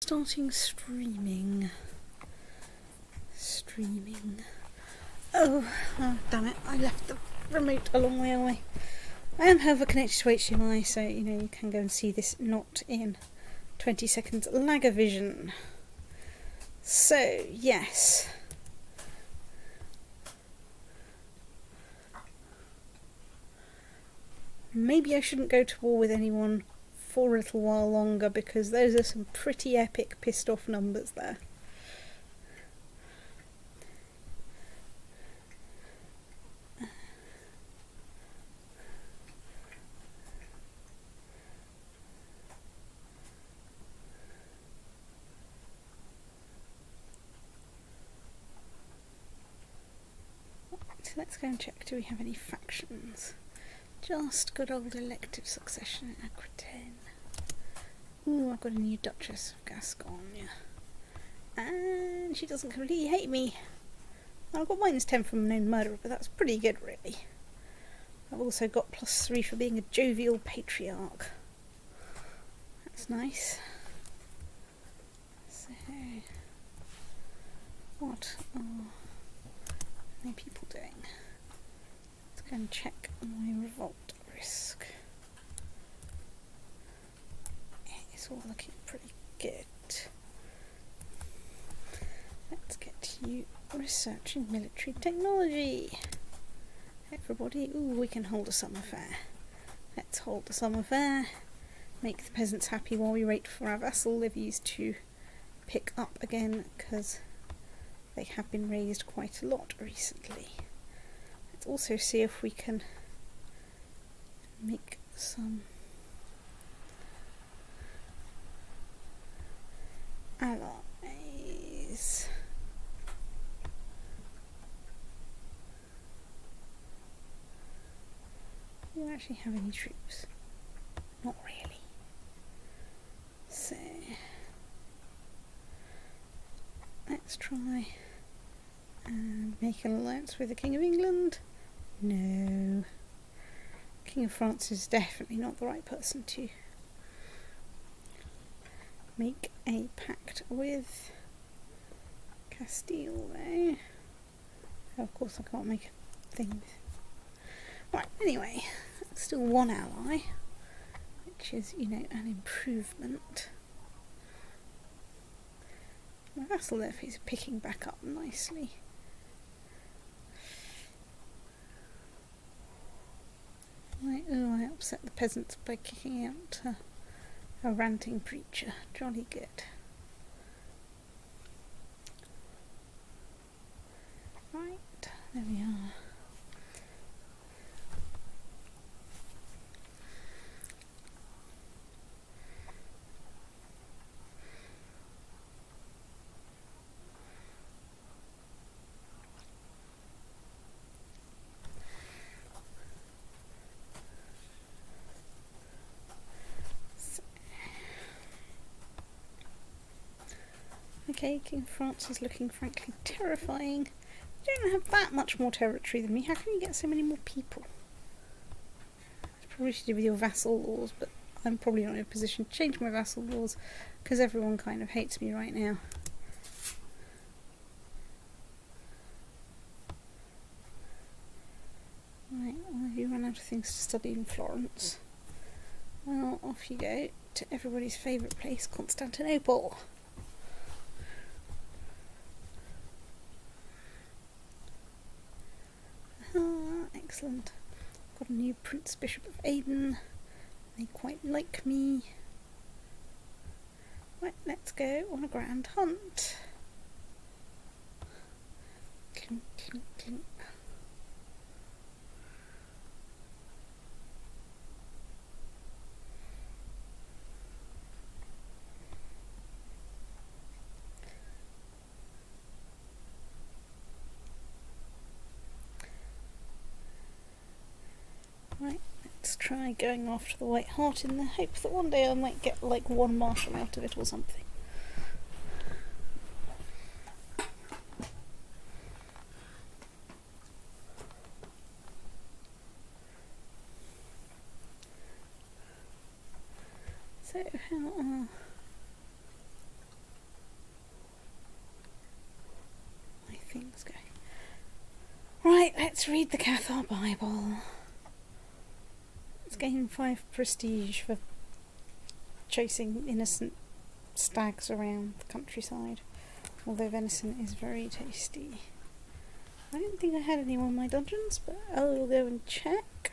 Starting streaming. Oh, damn it, I left the remote a long way away. I am, however, connected to HDMI, so you can go and see this not in 20 seconds lagger vision. So, yes. Maybe I shouldn't go to war with anyone for a little while longer, because those are some pretty epic pissed off numbers there. So let's go and check, do we have any factions? Just good old elective succession in Aquitaine. Ooh, I've got a new Duchess of Gascogne. And she doesn't completely hate me. Well, I've got -10 from a known murderer, but that's pretty good, really. I've also got +3 for being a jovial patriarch. That's nice. So, what are my people doing? Let's go and check my revolt risk. It's all looking pretty good. Let's get you researching military technology. Everybody, ooh, we can hold a summer fair. Let's hold a summer fair. Make the peasants happy while we wait for our vassal levies to pick up again, because they have been raised quite a lot recently. Let's also see if we can make some allies. Do you actually have any troops? Not really. So let's try and make an alliance with the King of England. No. King of France is definitely not the right person to make a pact with. Castile, though. Oh, of course, I can't make a thing. Right, anyway, still one ally, which is, an improvement. My vassal levies are picking back up nicely. I upset the peasants by kicking out a ranting preacher. Jolly good. Right, there we are. Okay, King of France is looking frankly terrifying. You don't have that much more territory than me. How can you get so many more people? It's probably to do with your vassal laws, but I'm probably not in a position to change my vassal laws because everyone kind of hates me right now. Right, well, you run out of things to study in Florence. Well, off you go to everybody's favourite place, Constantinople. Excellent. Got a new Prince Bishop of Aden. They quite like me. Right, let's go on a grand hunt. Clink, clink, clink. Right, let's try going after the White Hart in the hope that one day I might get like one marshal out of it or something. So how are things go. Right, let's read the Cathar Bible. Let's gain 5 prestige for chasing innocent stags around the countryside. Although venison is very tasty. I didn't think I had any more in my dungeons, but I'll go and check.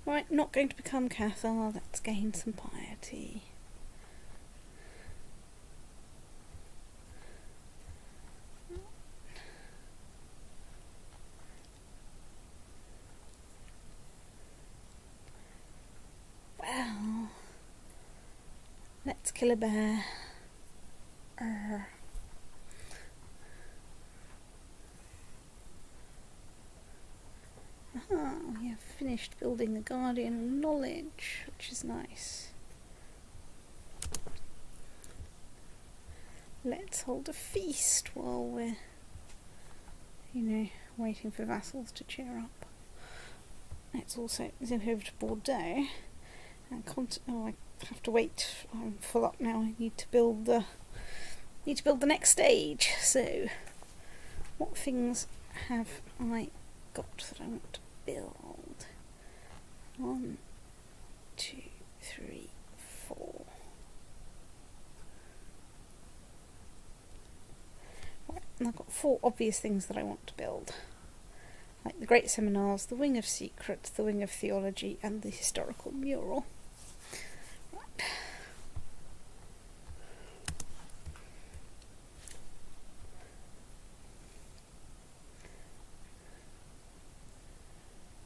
Right, not going to become Cathar, let's gain some piety. Well, let's kill a bear. We have finished building the Guardian of Knowledge, which is nice. Let's hold a feast while we're, waiting for vassals to cheer up. Let's also go over to Bordeaux. I have to wait. I'm full up now. I need to build the next stage. So, what things have I got that I want to build? 1, 2, 3, 4. Right, and I've got 4 obvious things that I want to build. Like the Great Seminars, the Wing of Secrets, the Wing of Theology, and the Historical Mural. Right.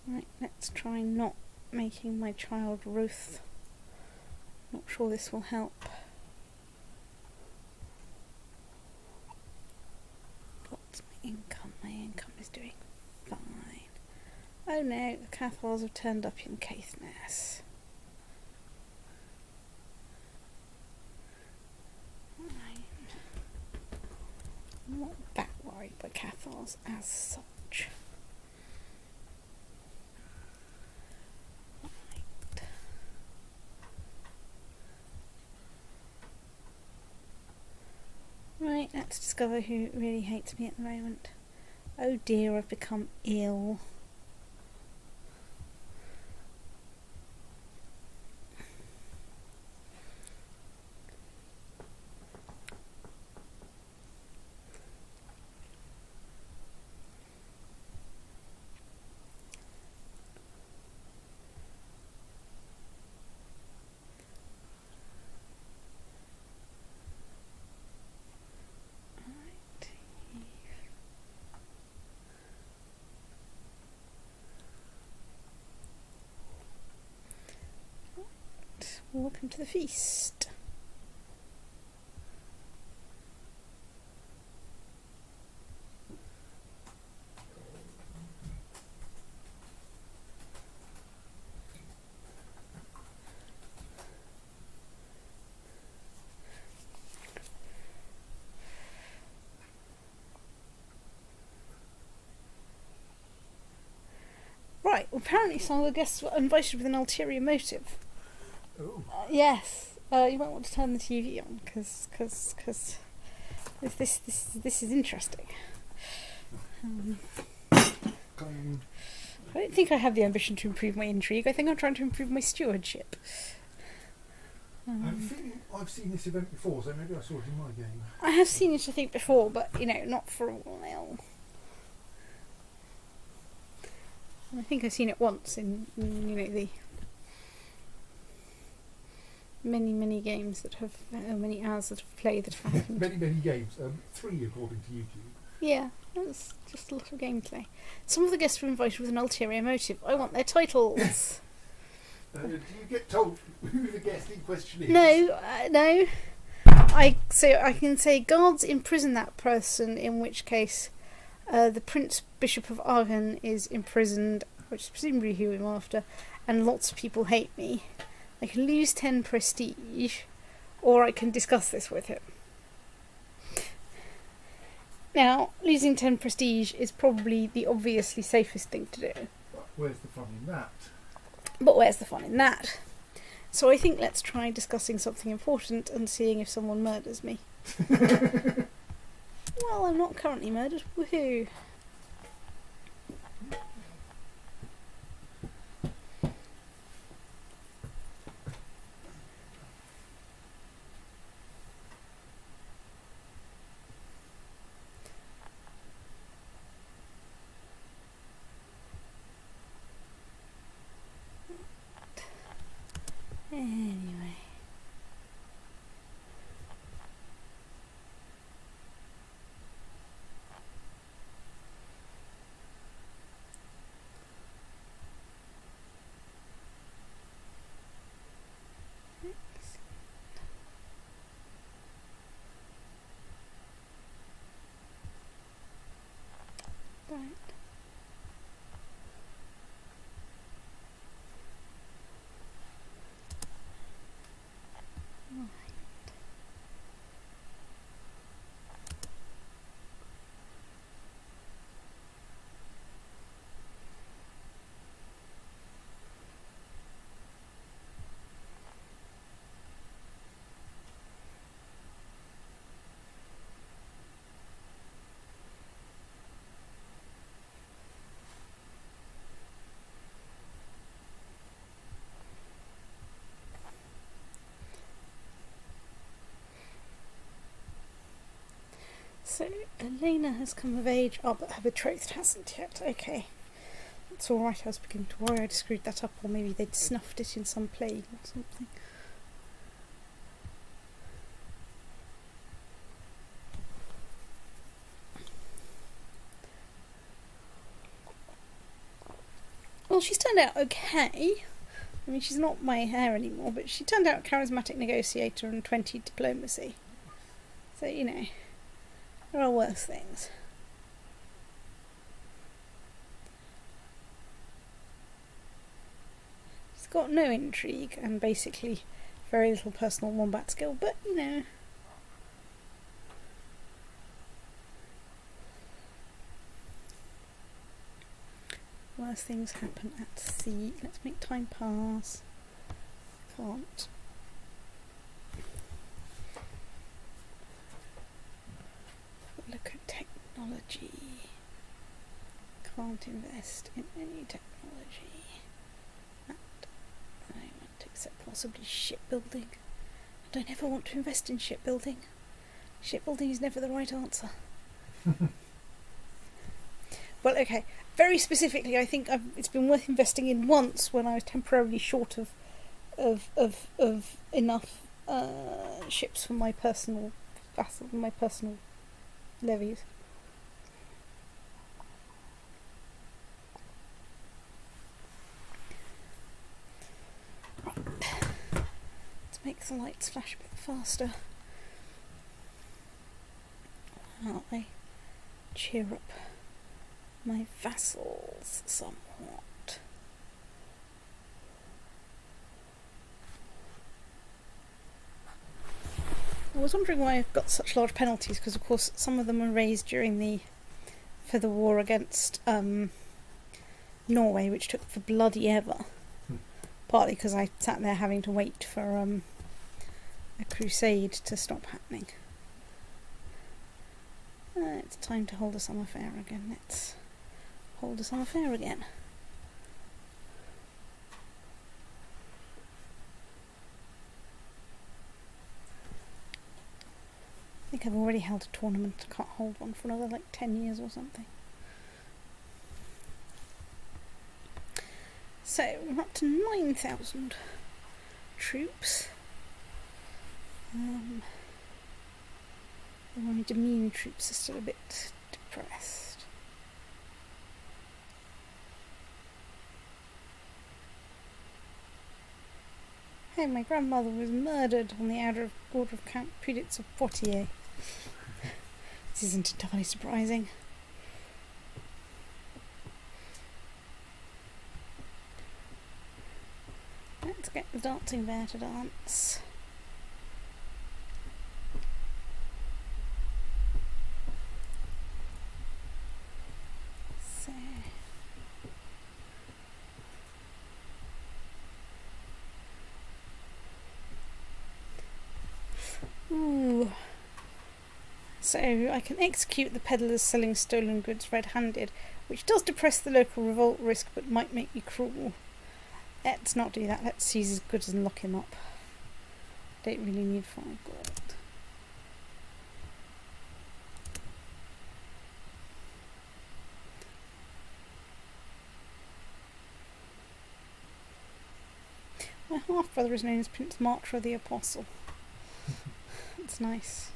Right, let's try not making my child Ruth. Not sure this will help. What's my income? My income is doing fine. Oh no, the Cathars have turned up in Caithness. I'm not that worried by Cathars as such. Right, let's discover who really hates me at the moment. Oh dear, I've become ill. Welcome to the feast. Right, well, apparently some of the guests were invited with an ulterior motive. Yes, you might want to turn the TV on because this is interesting. I don't think I have the ambition to improve my intrigue. I think I'm trying to improve my stewardship. I've seen this event before, so maybe I saw it in my game. I have seen it, I think, before, but not for a while. I think I've seen it once in the many games that have many hours that have played that have happened. many games, 3 according to YouTube. Yeah, that's just a lot of gameplay. Some of the guests were invited with an ulterior motive. I want their titles. Do you get told who the guest in question is? No. I can say guards imprison that person, in which case the Prince Bishop of Argan is imprisoned, which is presumably who I'm after, and lots of people hate me. I can lose 10 prestige, or I can discuss this with him. Now, losing 10 prestige is probably the obviously safest thing to do. But where's the fun in that? So I think let's try discussing something important and seeing if someone murders me. Well, I'm not currently murdered. Woohoo! Anyway. Right. So, Elena has come of age. Oh, but her betrothed hasn't yet. Okay. That's alright. I was beginning to worry I'd screwed that up, or maybe they'd snuffed it in some plague or something. Well, she's turned out okay. I mean, she's not my heir anymore, but she turned out charismatic negotiator and 20 diplomacy. So, you know, there are worse things. She's got no intrigue and basically very little personal wombat skill, but, you know. Worse things happen at sea. Let's make time pass. Can't. Look at technology. Can't invest in any technology at the moment, except possibly shipbuilding. I don't ever want to invest in shipbuilding. Shipbuilding is never the right answer. Well, okay. Very specifically, I think it's been worth investing in once when I was temporarily short of enough ships for my personal levies. Right. Let's make the lights flash a bit faster. While I cheer up my vassals somewhat. I was wondering why I've got such large penalties, because of course some of them were raised for the war against Norway, which took for bloody ever. Partly because I sat there having to wait for a crusade to stop happening. It's time to hold a summer fair again. Let's hold a summer fair again. I think I've already held a tournament. I can't hold one for another 10 years or something. So we're up to 9,000 troops. The Dominion troops are still a bit depressed. Hey, my grandmother was murdered on the order of Count Puditz of Poitou. This isn't entirely surprising. Let's get the dancing bear to dance. So. Ooh. So I can execute the peddlers selling stolen goods red-handed, which does depress the local revolt risk but might make me cruel. Let's not do that. Let's seize his goods and lock him up. Don't really need 5 gold. My half-brother is known as Prince Martra the Apostle. That's nice.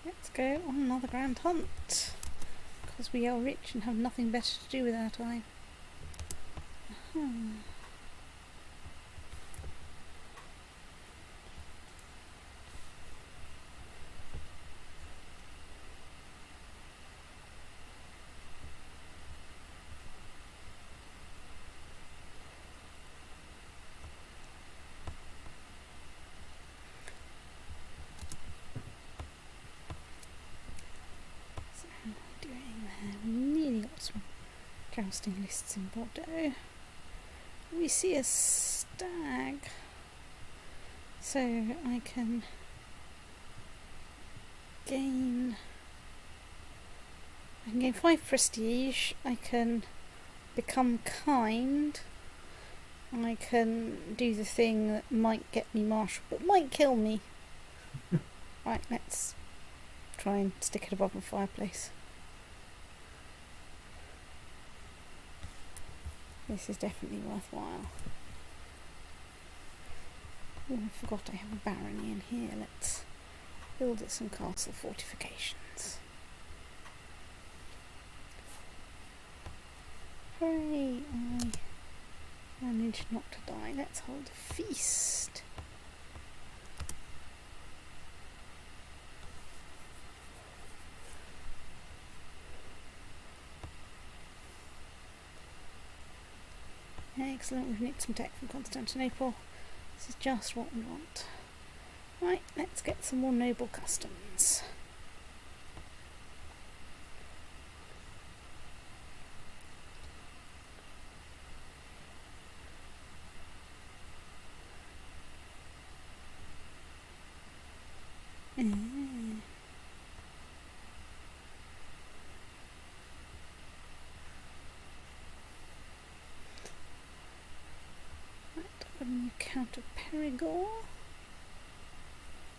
Let's go on another grand hunt. Because we are rich and have nothing better to do with our time. Jousting lists in Bordeaux. We see a stag, so I can gain 5 prestige. I can become kind. I can do the thing that might get me marshal but might kill me. Right, let's try and stick it above the fireplace. This is definitely worthwhile. Oh, I forgot I have a barony in here. Let's build it some castle fortifications. Hooray! I managed not to die. Let's hold a feast. Excellent, we've nicked some tech from Constantinople. This is just what we want. Right, let's get some more noble customs. Count of Perigord.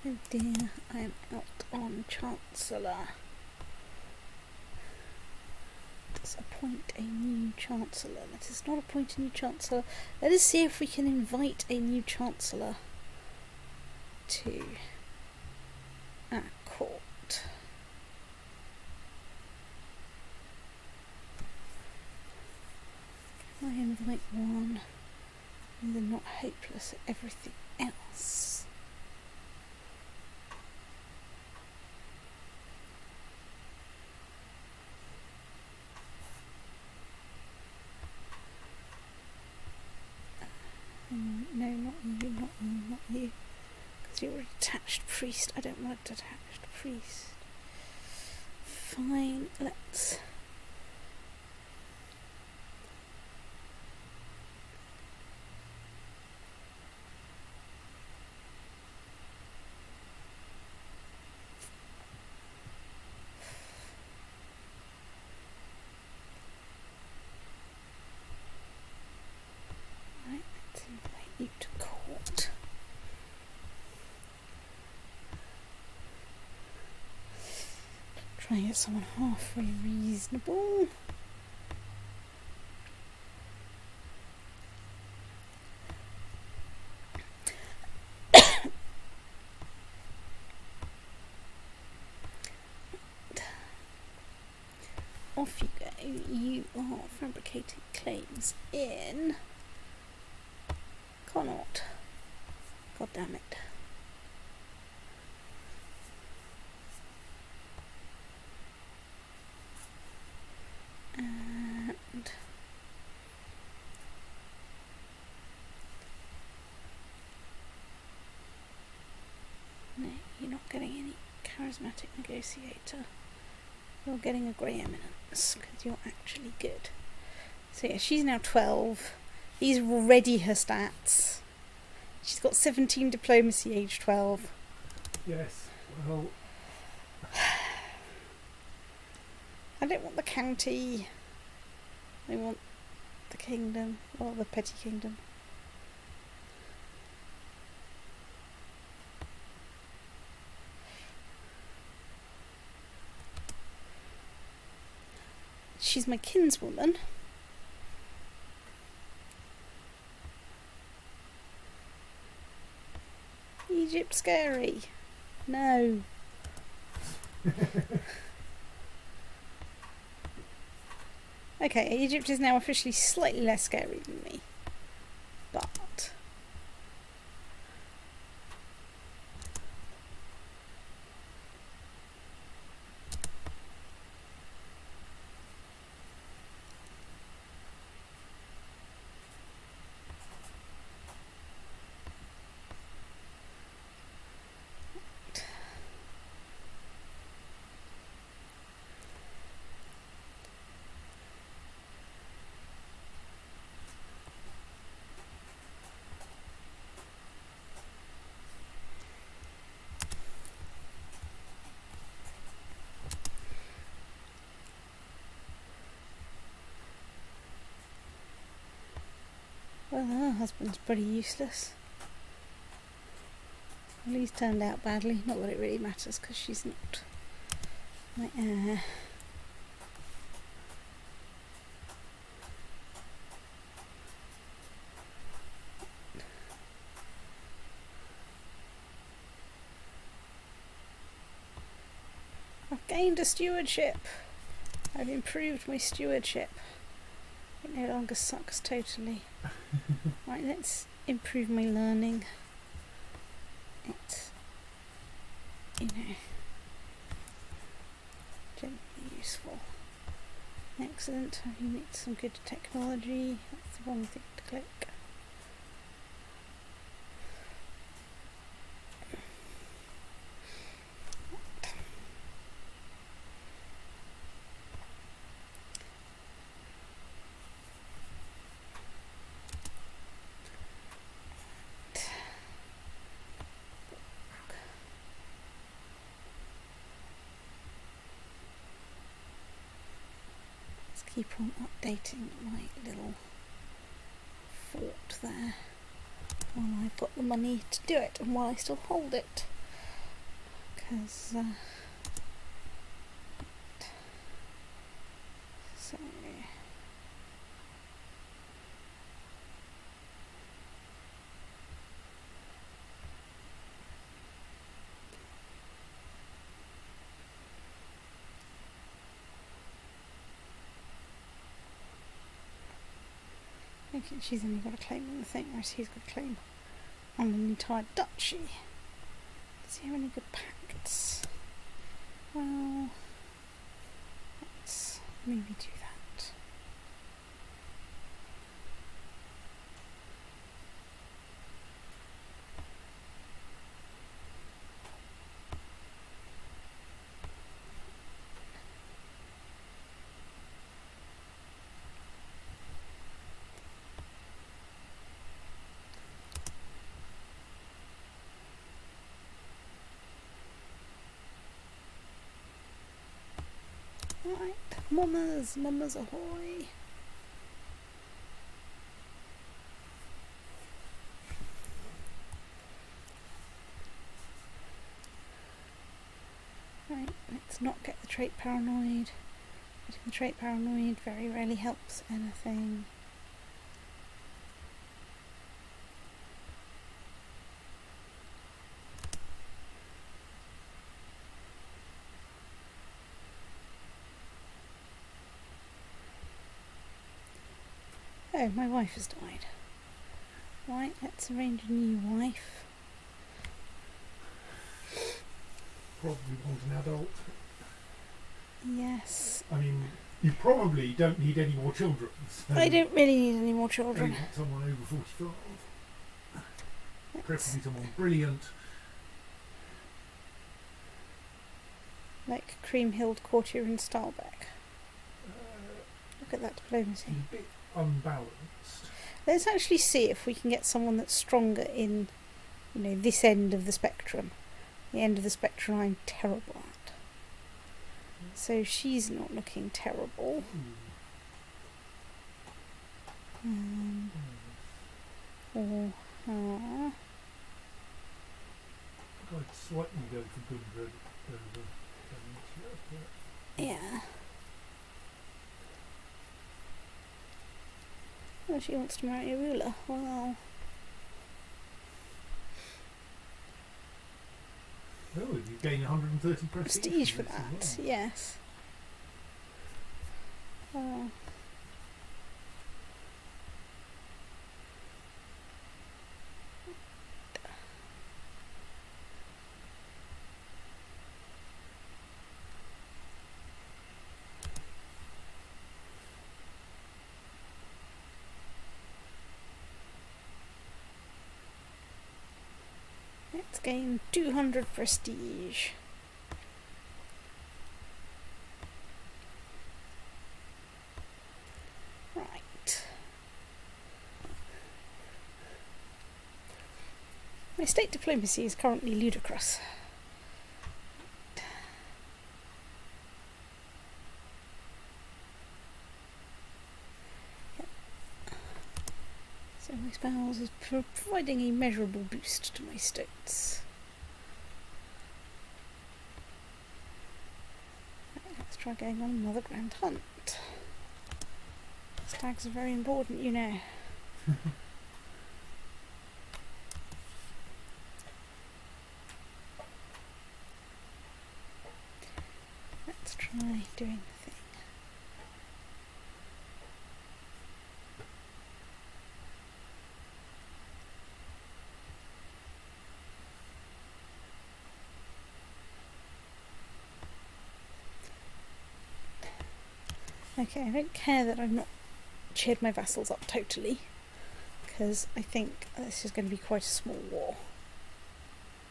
Oh dear, I am out on Chancellor. Let's appoint a new Chancellor. Let us not appoint a new Chancellor. Let us see if we can invite a new Chancellor to our court. Can I invite one? They're not hopeless at everything else. No, not you, not you, not you. Because you're a detached priest. I don't want a detached priest. Fine, let's... you to court. Try and get someone halfway reasonable. Off you go. You are fabricating claims in Connaught. God damn it. And charismatic negotiator. You're getting a grey eminence because you're actually good. So yeah, she's now 12. These are already her stats. She's got 17 diplomacy, age 12. Yes, well... I don't want the county. I want the kingdom, or the petty kingdom. She's my kinswoman. Egypt scary. No. Okay, Egypt is now officially slightly less scary than me. But... well, her husband's pretty useless. Well, he's turned out badly. Not that it really matters, because she's not my heir. I've gained a stewardship. I've improved my stewardship. It no longer sucks totally. Right, let's improve my learning. It's, you know, generally useful. Excellent. Have you made some good technology? That's the wrong thing to click. Keep on updating my little fort there while I've got the money to do it and while I still hold it, because so okay, she's only got a claim on the thing, whereas he's got a claim on an entire duchy. Does he have any good pacts? Well, let's maybe do that. Right, mummers ahoy! Right, let's not get the trait paranoid. Getting the trait paranoid very rarely helps anything. Oh, my wife has died. Right, let's arrange a new wife. Probably want an adult. Yes. I mean, you probably don't need any more children. So I don't really need any more you children. want someone over 45. Preferably someone brilliant. Like Cream-Hilled Courtier and Starbeck. Look at that diplomacy. A bit unbalanced. Let's actually see if we can get someone that's stronger in, this end of the spectrum. The end of the spectrum I'm terrible at. So she's not looking terrible. Or I'd slightly go for Gundred over yeah. Well, she wants to marry a ruler. Well, oh, you gain 130 prestige for this that. as well. Yes. Let's gain 200 prestige. Right. My state diplomacy is currently ludicrous. Yep. So my spouse is providing a measurable boost to my states. Right, let's try going on another grand hunt. Stags are very important, you know. Let's try doing the thing. Okay, I don't care that I've not cheered my vassals up totally, because I think this is going to be quite a small war.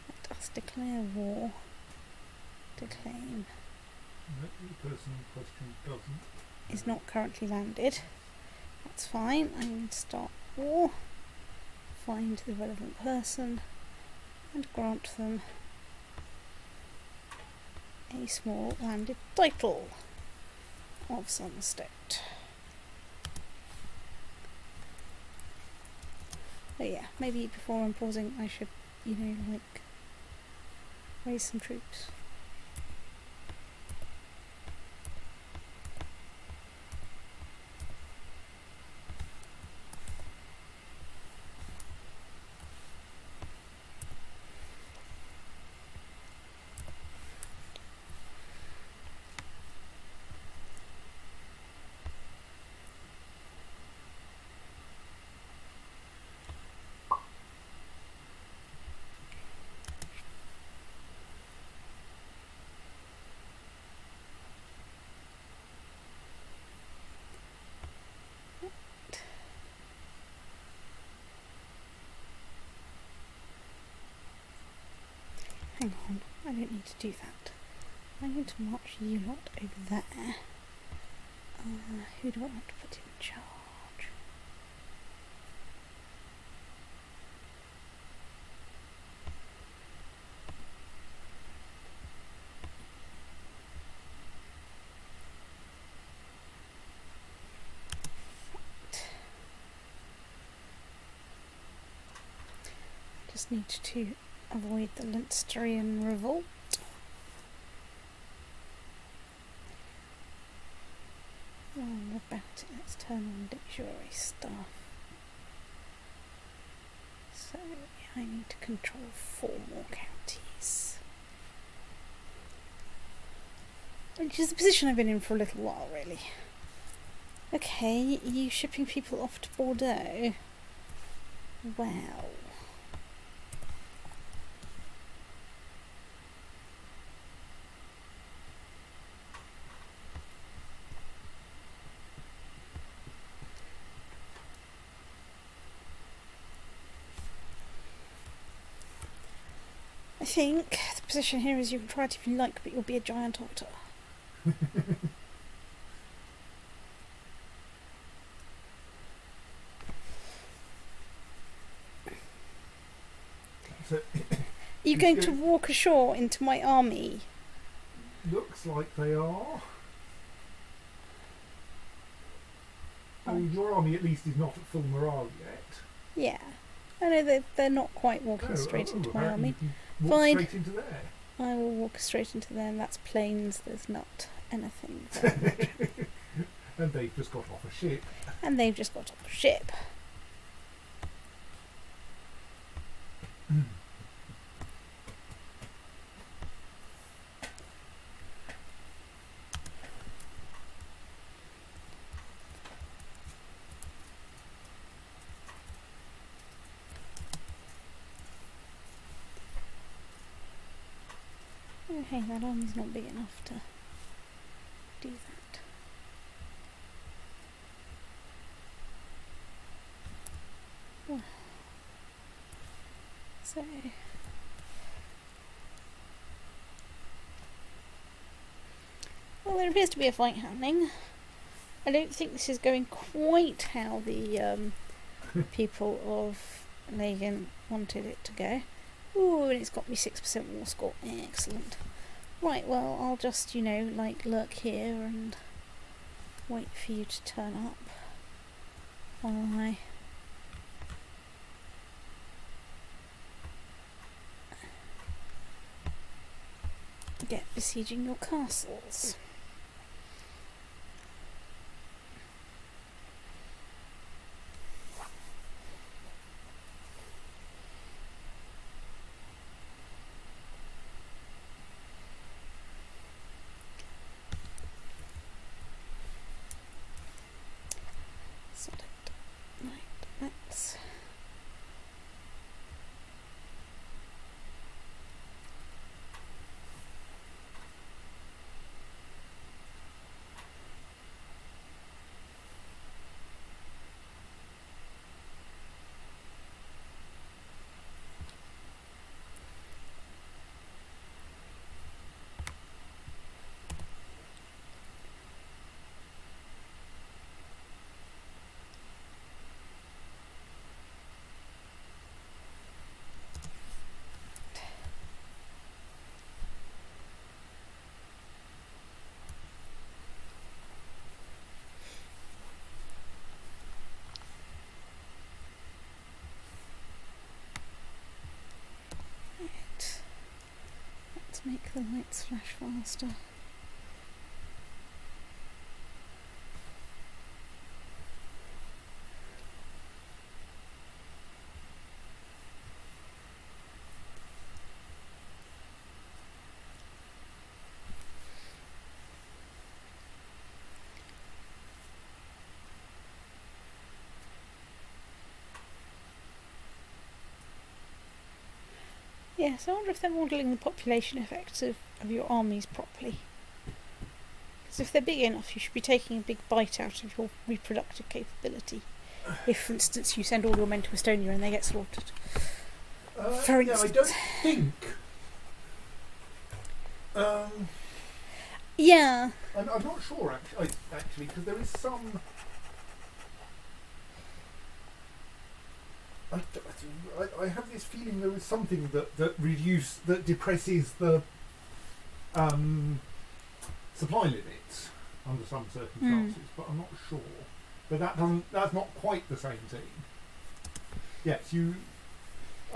Let us declare war to claim. The person in question doesn't. Is not currently landed. That's fine. I'm going to start war, find the relevant person, and grant them a small landed title of some state. Oh yeah, maybe before I'm pausing I should, raise some troops. Hang on, I don't need to do that. I'm going to march you lot over there. Who do I want to put in charge? Just need to avoid the Leinstrian revolt. While we're about it, let's turn on de jure stuff. So I need to control 4 more counties. Which is the position I've been in for a little while, really. Okay, you shipping people off to Bordeaux? Well. I I think the position here is you can try it if you like, but you'll be a giant otter. So, Are you going to walk ashore into my army? looks like they are. I mean, your army at least is not at full morale yet. Yeah. I know they're not quite walking No, straight into my apparently army. you can walk Fine. straight into there. I will walk straight into there, and that's plains. There's not anything there. And they've just got off a ship. And they've just got off a ship. Oh, hey, that army's not big enough to do that. Well, so well, there appears to be a fight happening. I don't think this is going quite how the people of Lagan wanted it to go. Ooh, and it's got me 6% war score. Excellent. Right, well, I'll just, lurk here and wait for you to turn up while I get besieging your castles. Make the lights flash faster. Yes, I wonder if they're modelling the population effects of your armies properly. Because if they're big enough, you should be taking a big bite out of your reproductive capability. If, for instance, you send all your men to Estonia and they get slaughtered. For instance. I don't think... yeah. I'm not sure, actually, because there is some... I have this feeling there is something that depresses the supply limits under some circumstances, but I'm not sure. But that's not quite the same thing. Yes,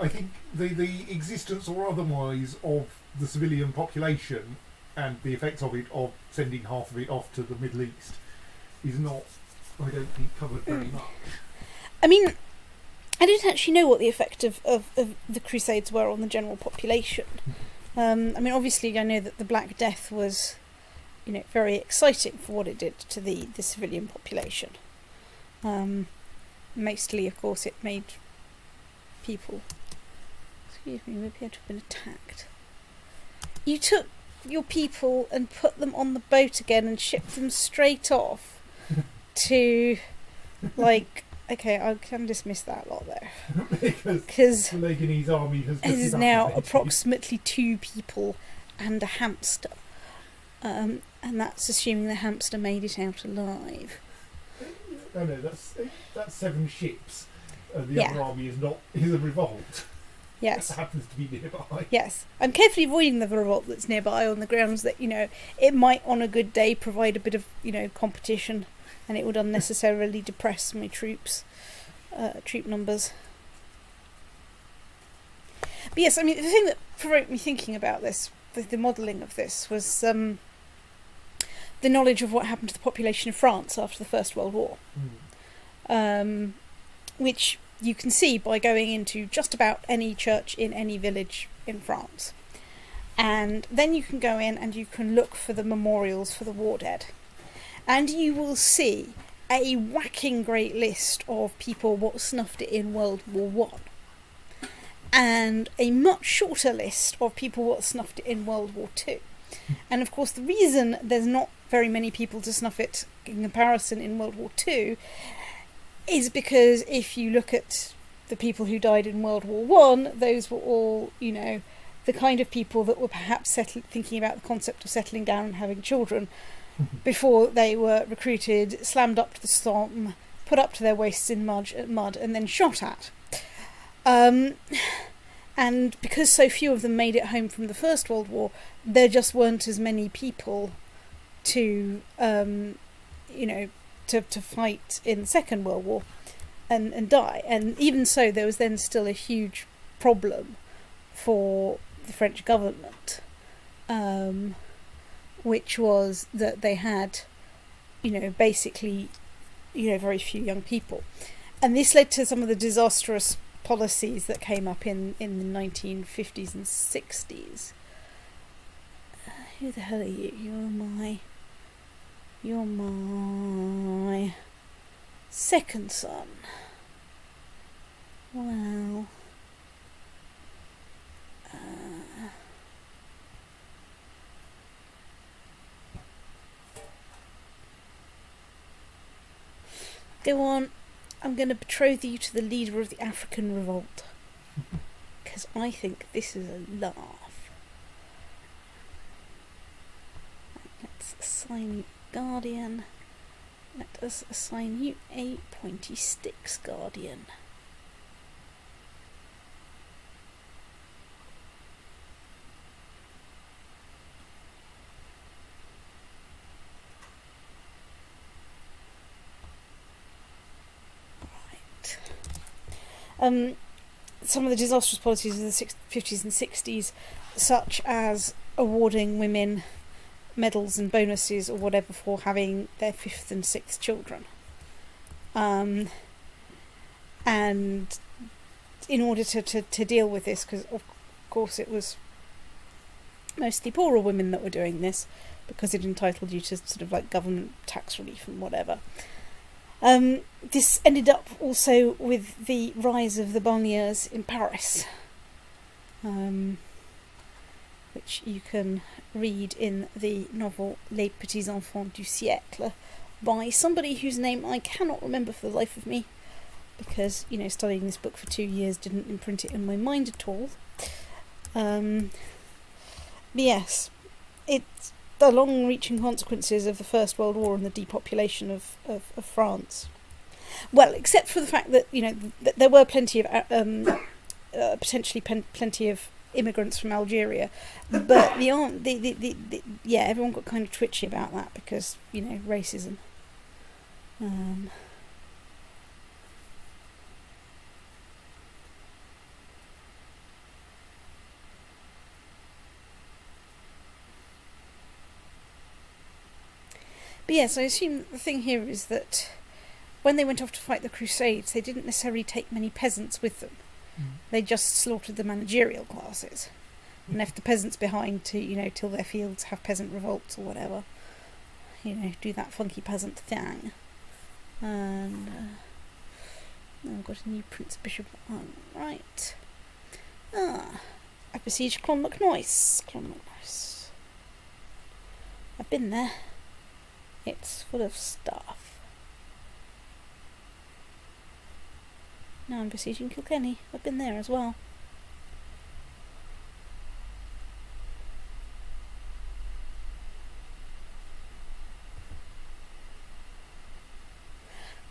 I think the existence or otherwise of the civilian population and the effects of it, of sending half of it off to the Middle East, is not, I don't think, covered very much. I mean, I didn't actually know what the effect of the Crusades were on the general population. I mean, obviously, I know that the Black Death was, very exciting for what it did to the civilian population. Mostly, of course, it made people... Excuse me, we appear to have been attacked. You took your people and put them on the boat again and shipped them straight off to, Okay, I can dismiss that lot there. because the Leganese army has it is now approximately 2 people and a hamster. And that's assuming the hamster made it out alive. No, that's 7 ships. The other army is a revolt. Yes. That happens to be nearby. Yes. I'm carefully avoiding the revolt that's nearby on the grounds that, it might on a good day provide a bit of, competition, and it would unnecessarily depress my troop numbers. But yes, I mean, the thing that provoked me thinking about this, the modelling of this, was the knowledge of what happened to the population of France after the First World War. Which you can see by going into just about any church in any village in France. And then you can go in and you can look for the memorials for the war dead. And you will see a whacking great list of people what snuffed it in World War One, and a much shorter list of people what snuffed it in World War Two. And of course the reason there's not very many people to snuff it in comparison in World War Two is because if you look at the people who died in World War One, those were all, the kind of people that were perhaps thinking about the concept of settling down and having children before they were recruited, slammed up to the Somme, put up to their waists in mud, and then shot at. And because so few of them made it home from the First World War, there just weren't as many people to fight in the Second World War and die. And even so, there was then still a huge problem for the French government, which was that they had, basically, very few young people. And this led to some of the disastrous policies that came up in the 1950s and 60s. Who the hell are you? You're my second son. Well, go on. I'm going to betroth you to the leader of the African revolt, because I think this is a laugh. Let's assign you guardian. Let us assign you a pointy sticks guardian. Some of the disastrous policies of the 50s and 60s, such as awarding women medals and bonuses or whatever for having their 5th and 6th children. And in order to deal with this, because of course it was mostly poorer women that were doing this, because it entitled you to sort of like government tax relief and whatever. This ended up also with the rise of the banlieues in Paris, which you can read in the novel Les Petits Enfants du Siècle by somebody whose name I cannot remember for the life of me, because, studying this book for 2 years didn't imprint it in my mind at all. But yes, it's the long-reaching consequences of the First World War and the depopulation of France. Well, except for the fact that, that there were plenty of potentially plenty of immigrants from Algeria, but everyone got kind of twitchy about that because racism. But yes, I assume the thing here is that when they went off to fight the Crusades, they didn't necessarily take many peasants with them. They just slaughtered the managerial classes and left the peasants behind to, till their fields have peasant revolts or whatever. Do that funky peasant thing. And I've got a new Prince Bishop on, right. I besieged Clonmacnoise. I've been there. It's full of stuff. Now I'm besieging Kilkenny. I've been there as well.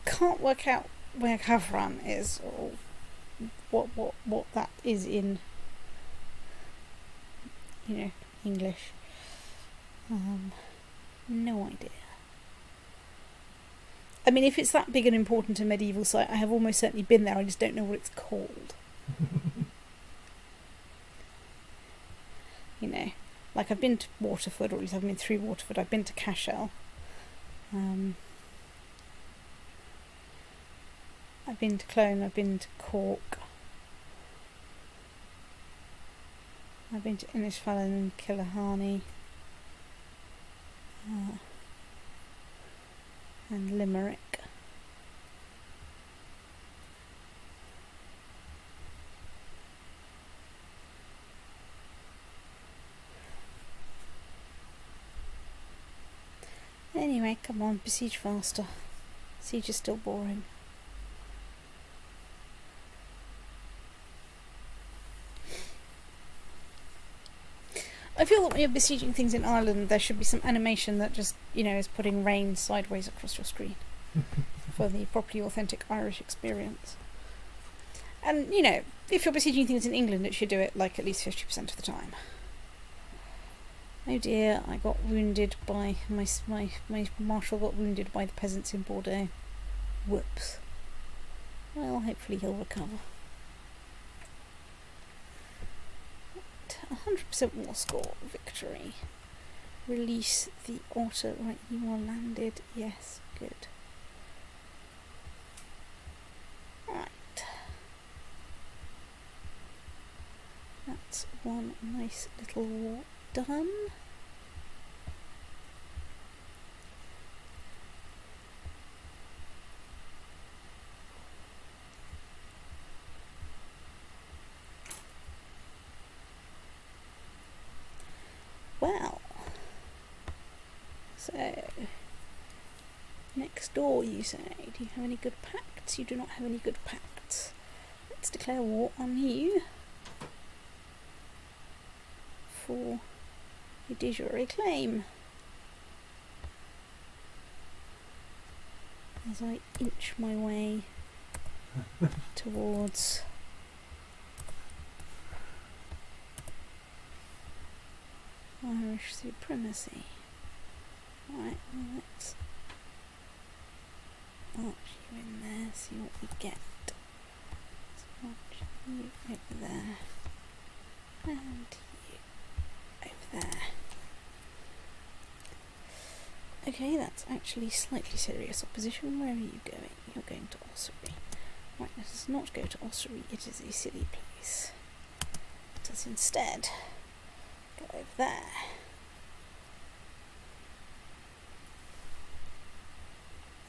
Can't work out where Havran is, or what that is in, English. No idea. I mean, if it's that big and important a medieval site, I have almost certainly been there. I just don't know what it's called. Like I've been to Waterford, or at least I've been through Waterford. I've been to Cashel. I've been to Clone. I've been to Cork. I've been to Innisfallen and Killarney. And Limerick. Anyway, come on, besiege faster. Siege is still boring. I feel that when you're besieging things in Ireland, there should be some animation that just, is putting rain sideways across your screen for the properly authentic Irish experience. And, if you're besieging things in England, it should do it like at least 50% of the time. Oh dear, I got wounded by my marshal got wounded by the peasants in Bordeaux. Whoops. Well, hopefully he'll recover. 100% war score, victory. Release the otter. Right, you are landed. Yes, good. Right. That's one nice little war done. Well, so next door, you say, do you have any good pacts? You do not have any good pacts. Let's declare war on you for a de jure claim. As I inch my way towards Irish supremacy. Right, well, let's march you in there, see what we get. Let's march you over there, and you over there. Okay, that's actually slightly serious opposition. Where are you going? You're going to Ossory. Right, let us not go to Ossory, it is a silly place. Let us instead go over there.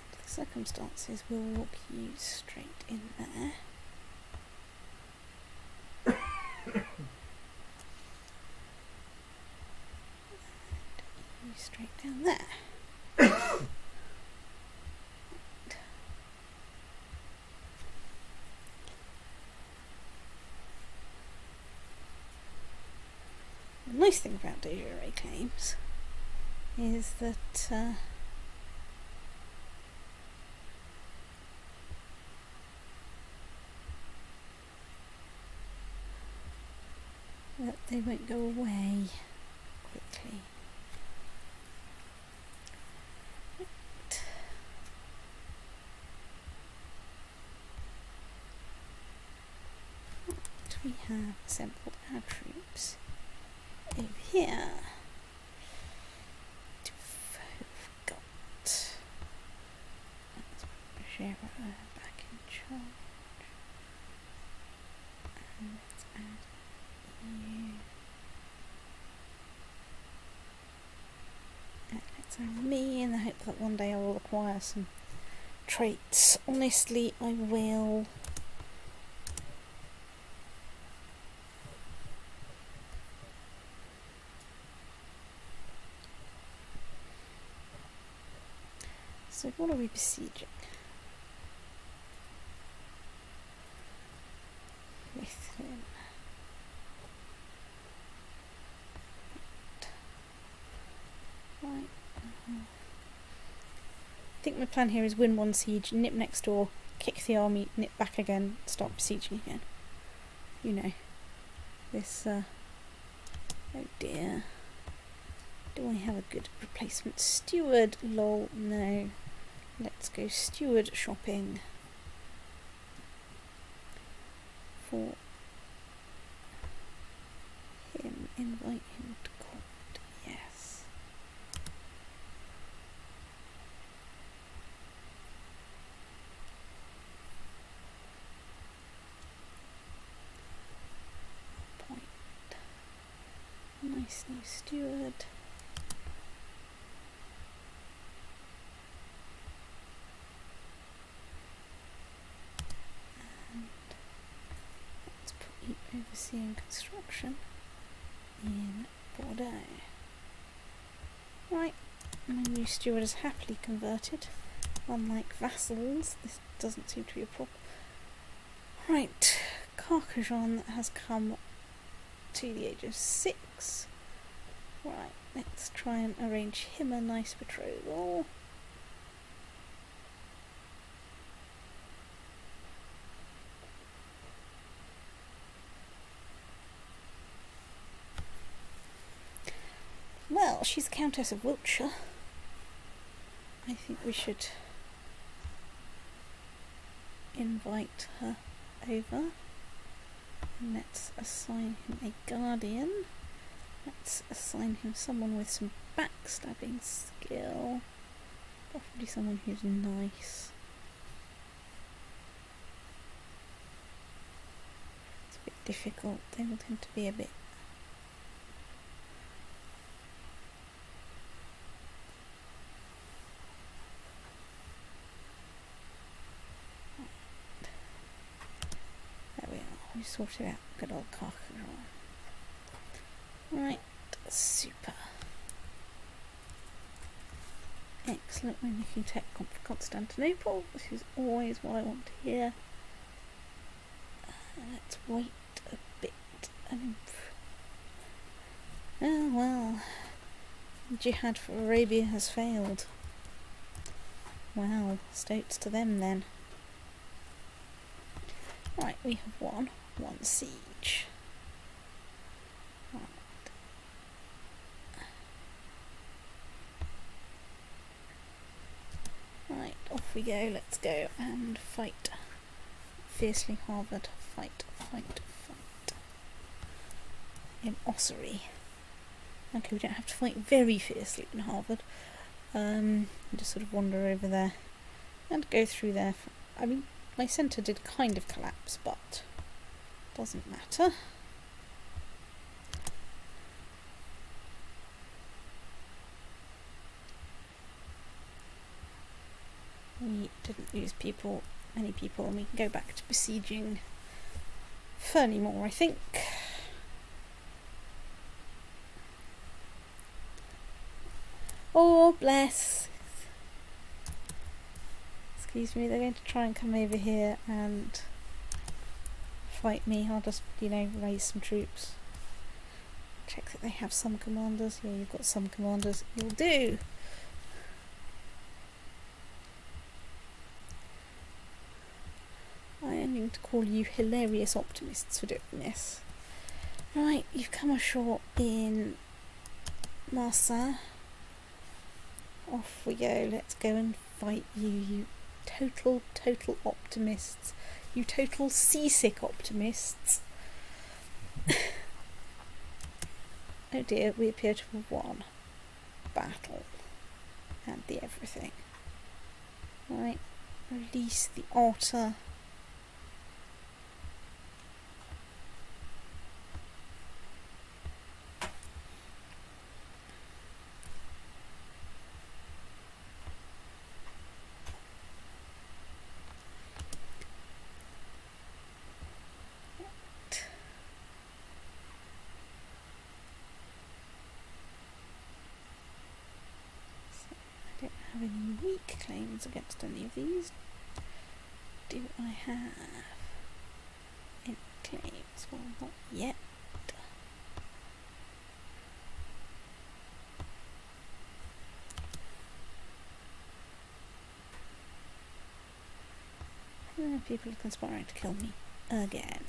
Under the circumstances, we'll walk you straight in there. And you straight down there. The nice thing about de jure claims is that they won't go away quickly. Right. We have assembled our troops over here. We've got Bashir back in charge. And let's add you. And let's add me in the hope that one day I will acquire some traits. Honestly, I will. So what are we besieging? with him. Right. I think my plan here is win one siege, nip next door, kick the army, nip back again, start besieging again. You know. This, oh dear. Do I have a good replacement steward? Lol, no. Let's go steward shopping. For him, invite him to court, yes. Point. Nice new steward. Overseeing construction in Bordeaux. Right, my new steward is happily converted. Unlike vassals, this doesn't seem to be a problem. Right, Carcassonne has come to the age of 6. Right, let's try and arrange him a nice betrothal. Well, she's the Countess of Wiltshire. I think we should invite her over. And let's assign him a guardian. Let's assign him someone with some backstabbing skill. Probably someone who's nice. It's a bit difficult. They all tend to be a bit we sorted out good old Carcassonne. Right, super. Excellent, we're making tech for Constantinople. This is always what I want to hear. Let's wait a bit. Oh well, Jihad for Arabia has failed. Well, stoats to them then. Right, we have won one siege. Right. Right, off we go. Let's go and fight. Fiercely Harvard. Fight, fight, fight. In Ossory. Okay, we don't have to fight very fiercely in Harvard. Just sort of wander over there and go through there. I mean, my centre did kind of collapse, but doesn't matter. We didn't lose many people, and we can go back to besieging Fernimore, I think. Oh, bless. Excuse me, they're going to try and come over here and fight me. I'll just, raise some troops. Check that they have some commanders. Yeah, you've got some commanders. You'll do. I am going to call you hilarious optimists for doing this. Right, you've come ashore in Marseille. Off we go. Let's go and fight you, you total optimists. You total seasick optimists. Oh dear, we appear to have won. Battle. And the everything. Right, release the otter. Have any weak claims against any of these? Do I have any claims. Well, not yet. People are conspiring to kill me again.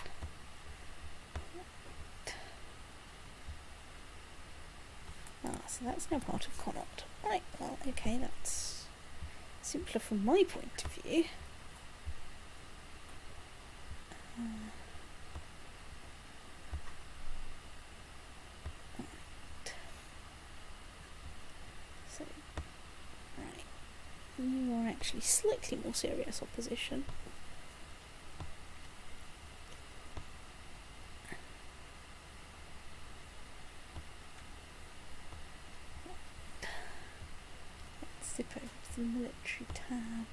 So that's now part of Connaught. Right, well, okay, that's simpler from my point of view. Right. So, right. You are actually slightly more serious opposition. Zip over to the military tab.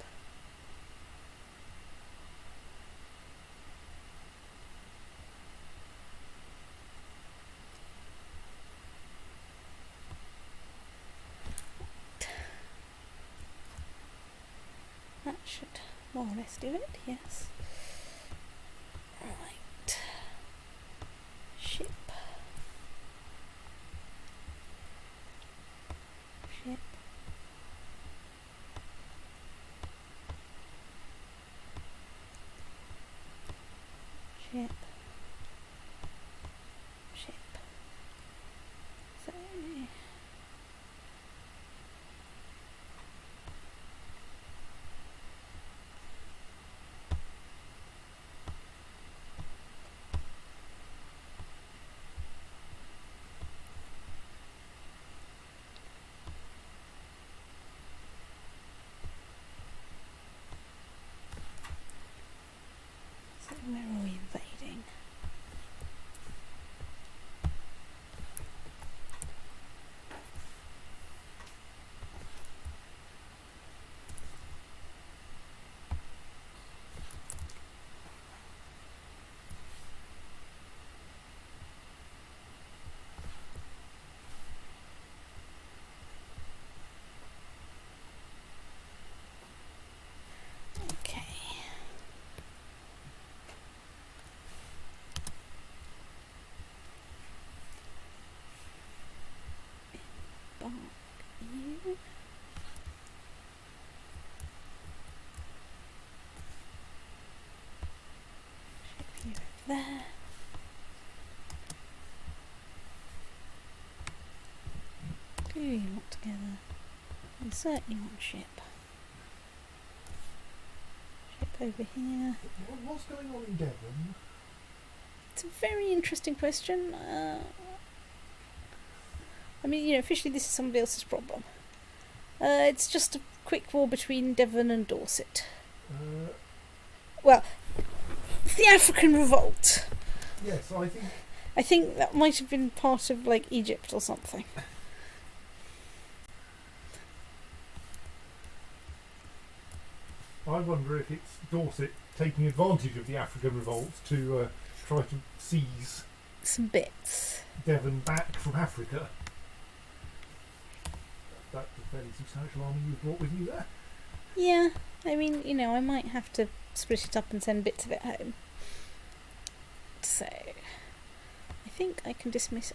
That should more or less do it, yes. Right. Ship. Ship. Ship. Ship. So where are we invading? Okay. Embark you. Ship you over there. Glue you lot together. Insert you on ship. Ship over here. What's going on in Devon? It's a very interesting question. I mean, you know, officially this is somebody else's problem. It's just a quick war between Devon and Dorset. Well, it's the African revolt. Yes, I think that might have been part of, like, Egypt or something. I wonder if it's Dorset taking advantage of the African revolt to try to seize Some bits. Devon back from Africa. That's a fairly substantial army you've brought with you there. Yeah, I mean, you know, I might have to split it up and send bits of it home. So, I think I can disband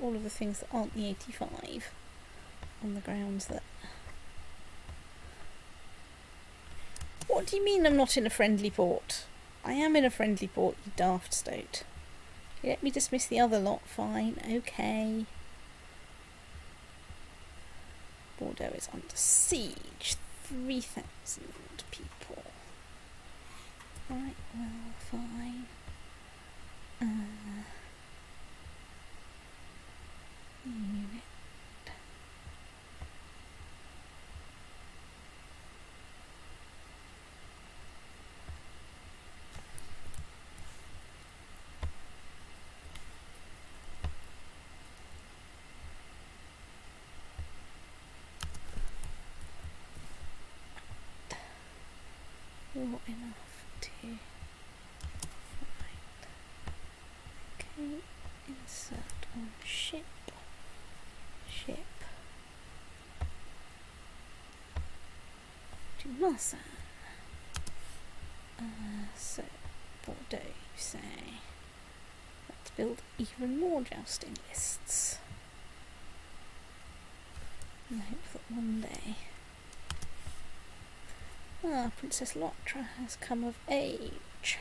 all of the things that aren't the 85 on the grounds that... What do you mean I'm not in a friendly port? I am in a friendly port, you daft stoat. You let me dismiss the other lot, fine, okay. Bordeaux is under siege. 3,000 people. Right, well, fine. Unit. Not enough to... Right. Okay, insert on ship. Ship. To Marsan. So, Bordeaux say? Let's build even more jousting lists. And I hope that one day Princess Lotra has come of age.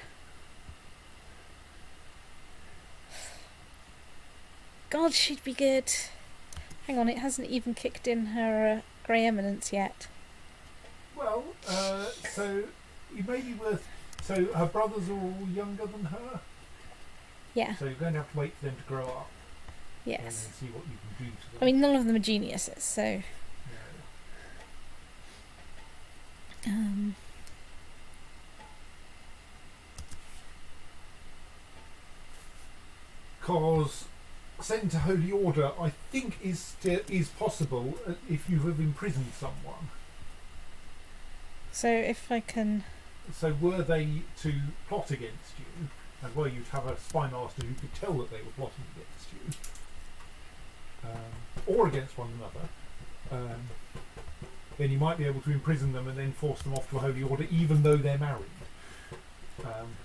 God, she'd be good. Hang on, it hasn't even kicked in her Grey Eminence yet. Well, so you may be worth. So her brothers are all younger than her. Yeah. So you're going to have to wait for them to grow up. Yes. And then see what you can do to them. I mean, none of them are geniuses, so. Because sent to Holy Order, I think, is possible if you have imprisoned someone. So if I can. So were they to plot against you, and were you to have a spy master who could tell that they were plotting against you, or against one another, then you might be able to imprison them and then force them off to a Holy Order, even though they're married. Apparently.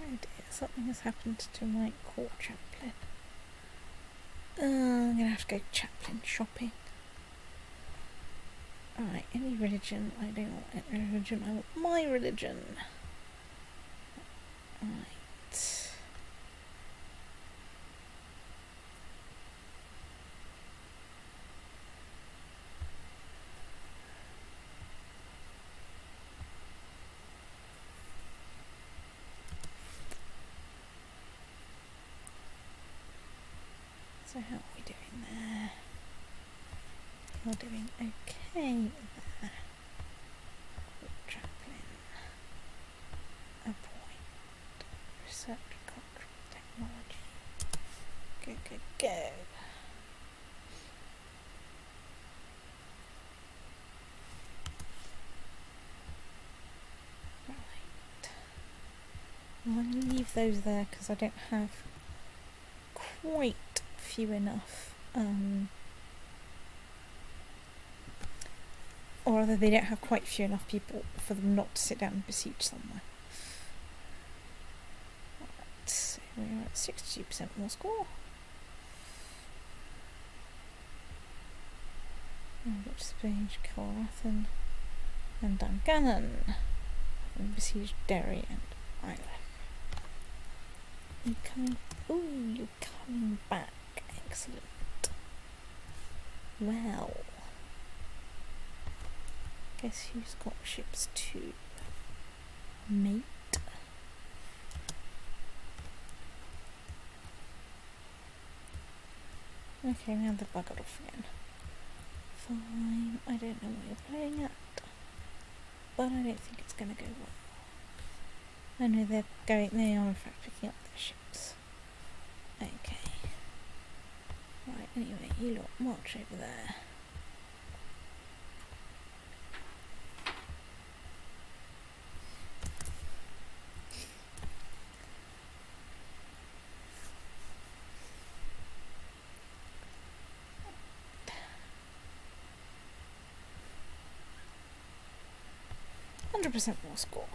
Oh dear, something has happened to my court chaplain. I'm going to have to go chaplain shopping. Alright, any religion. I don't want any religion. I want my religion. Right. So how are we doing there? You're doing okay there. Chaplain. Appoint. Research cultural technology. Go, go, go. Right. Well, I'm going to leave those there because I don't have quite few enough, or rather they don't have quite few enough people for them not to sit down and besiege somewhere. Right, so we're at 62% more score. Which stage? Kilrathan and Dungannon and besieged Derry and Islay. You coming? Ooh, you're coming back. Excellent. Well, guess who's got ships too? Mate. Okay, now they've buggered off again. Fine. I don't know what you're playing at, but I don't think it's going to go well. I know they're going. They are in fact picking up their ships. Okay. Right, anyway, you lot march over there. %100% more score.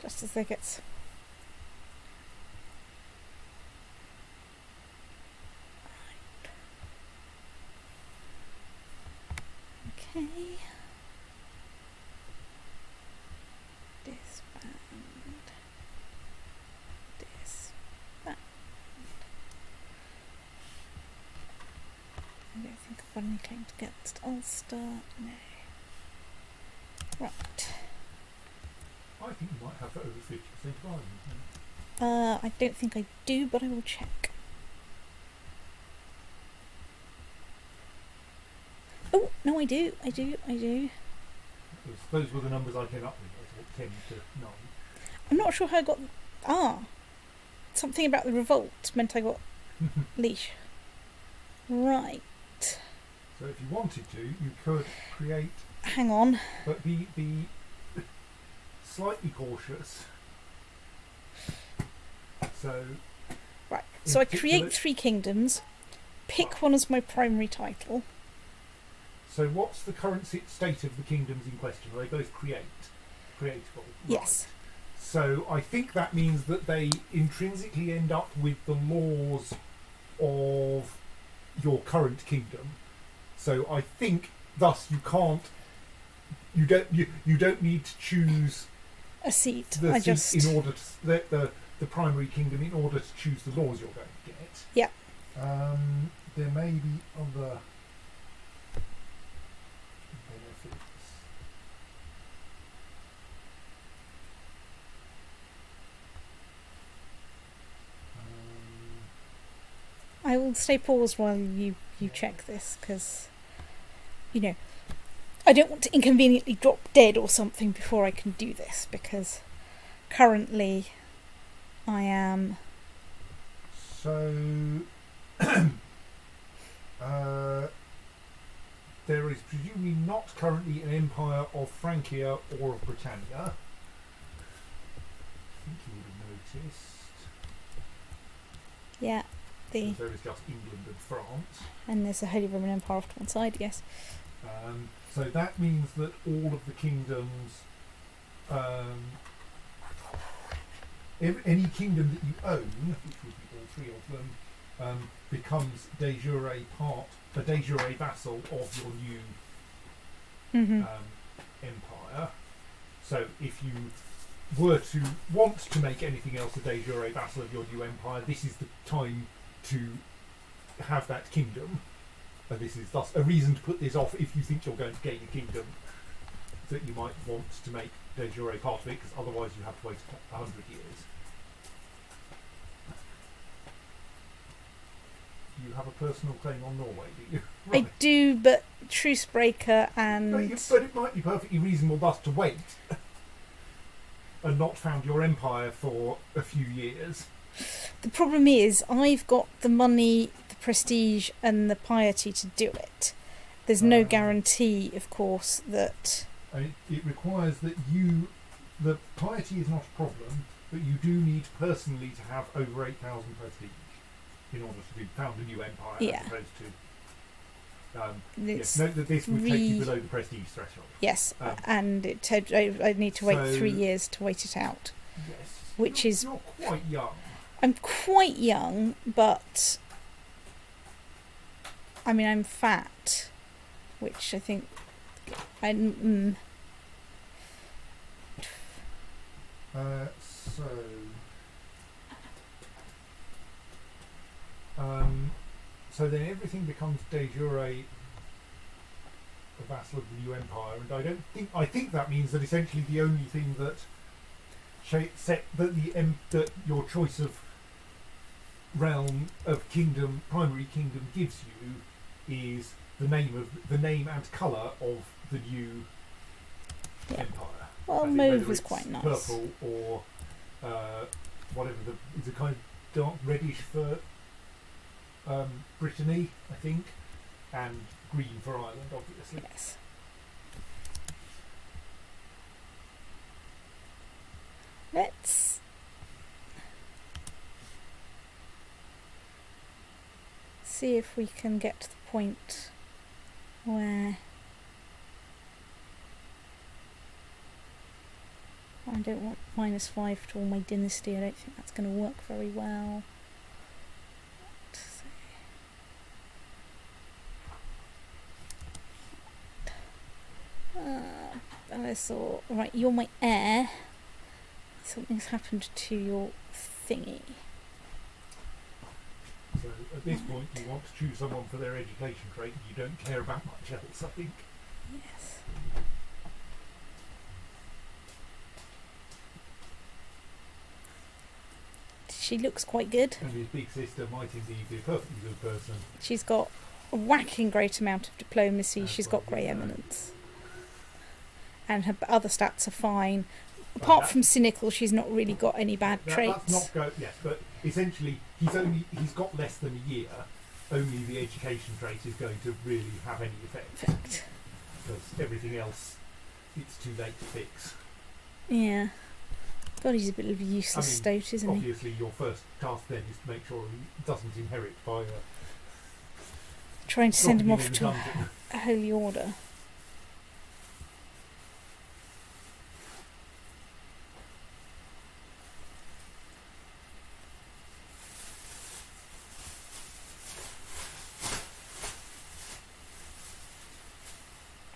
Just as they get. Okay. Disband. Disband. I don't think I've got any claims against Ulster. No. Right. I think you might have over 50% of Ireland. I don't think I do, but I will check. Oh, no, I do. Those were the numbers I came up with. I thought 10 to 9. I'm not sure how I got. Something about the revolt meant I got leash. Right. So if you wanted to, you could create. Hang on. But be slightly cautious. So. Right. So I create 3 kingdoms. Pick one as my primary title. So what's the current state of the kingdoms in question? Are they both creatable? Yes. Right. So I think that means that they intrinsically end up with the laws of your current kingdom. So I think thus you don't need to choose A seat. the seat in order to the primary kingdom in order to choose the laws you're going to get. Yeah. There may be other benefits. I will stay paused while you check this, because, I don't want to inconveniently drop dead or something before I can do this, because currently I am... So, there is presumably not currently an Empire of Francia or of Britannia. I think you would have noticed. Yeah. There is just England and France. And there's a Holy Roman Empire off to one side, yes. So that means that all of the kingdoms, any kingdom that you own, which would be all three of them, becomes de jure a de jure vassal of your new empire. So if you were to want to make anything else a de jure vassal of your new empire, this is the time to have that kingdom. And this is thus a reason to put this off if you think you're going to gain a kingdom that you might want to make de jure part of it, because otherwise you have to wait 100 years. You have a personal claim on Norway, do you? Right. I do, but truce breaker and... But it might be perfectly reasonable thus to wait and not found your empire for a few years. The problem is, I've got the money, the prestige and the piety to do it. There's no guarantee, of course, that... It requires that the piety is not a problem, but you do need personally to have over 8,000 prestige in order to found a new empire, as opposed to... yes, note that this would take you below the prestige threshold. Yes, and I need to wait 3 years to wait it out. Yes. Which is... You're quite young. I'm quite young, but... I mean, I'm fat, which I think... So then everything becomes de jure a vassal of the new empire, and I think that means that essentially the only thing that that your choice of realm of kingdom, primary kingdom, gives you is the name and colour of the new empire. Well, mauve was quite nice. Purple or whatever it's a kind of dark reddish for Brittany, I think, and green for Ireland, obviously. Yes. Let's see if we can get to the point where I don't want -5 to all my dynasty. I don't think that's going to work very well. And I thought, right, you're my heir. Something's happened to your thingy. So at this point, you want to choose someone for their education trait. You don't care about much else, I think. Yes. She looks quite good. And his big sister might indeed be a perfectly good person. She's got a whacking great amount of diplomacy. She's got grey eminence. And her other stats are fine. Apart from cynical, she's not really got any bad traits. That's not yes, but essentially he's got less than a year. Only the education trait is going to really have any effect. Because everything else, it's too late to fix. Yeah. God, he's a bit of a useless stoat, isn't he? Obviously, your first task then is to make sure he doesn't inherit by... trying to send him off to a holy order.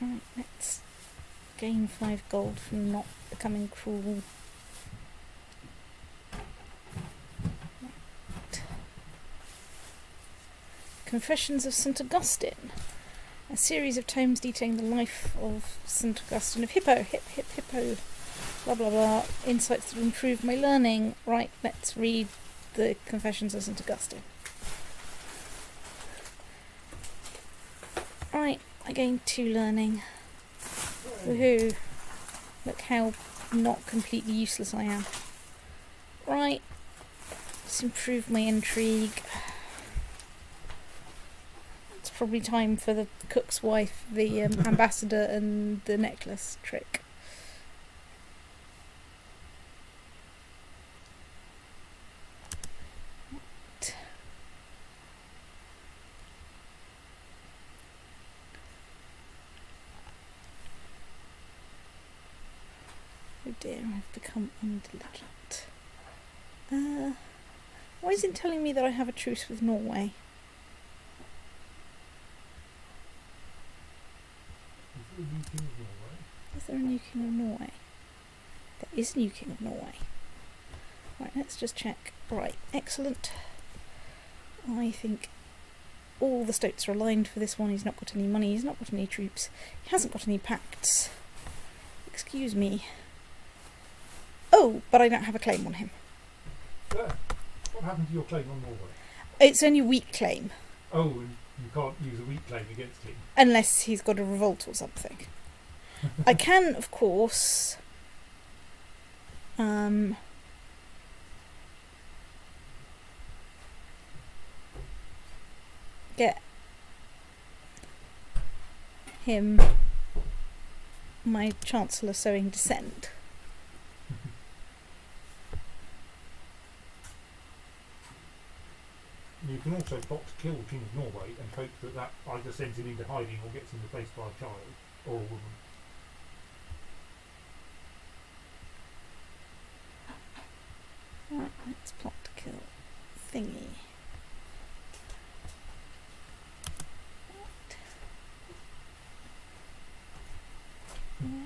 Right, let's gain 5 gold from not becoming cruel. Right. Confessions of St. Augustine. A series of tomes detailing the life of St. Augustine of Hippo. Hippo. Blah blah blah. Insights that will improve my learning. Right, let's read the Confessions of St. Augustine. Right, I gained 2 learning. Woohoo. Look how not completely useless I am. Right, let's improve my intrigue. It's probably time for the cook's wife, the ambassador and the necklace trick. Oh dear, I've become undiligent. Why is it telling me that I have a truce with Norway? Is there a new king of Norway? There is a new king of Norway. Right, let's just check. Right, excellent. I think all the stoats are aligned for this one. He's not got any money, he's not got any troops, he hasn't got any pacts. Excuse me. Oh, but I don't have a claim on him. What happened to your claim on Norway? It's only a weak claim. Oh, and you can't use a weak claim against him? Unless he's got a revolt or something. I can, of course, get him my Chancellor sowing dissent. You can also plot to kill the King of Norway and hope that that either sends him into hiding or gets him replaced by a child or a woman. Right, let's plot to kill thingy. Right.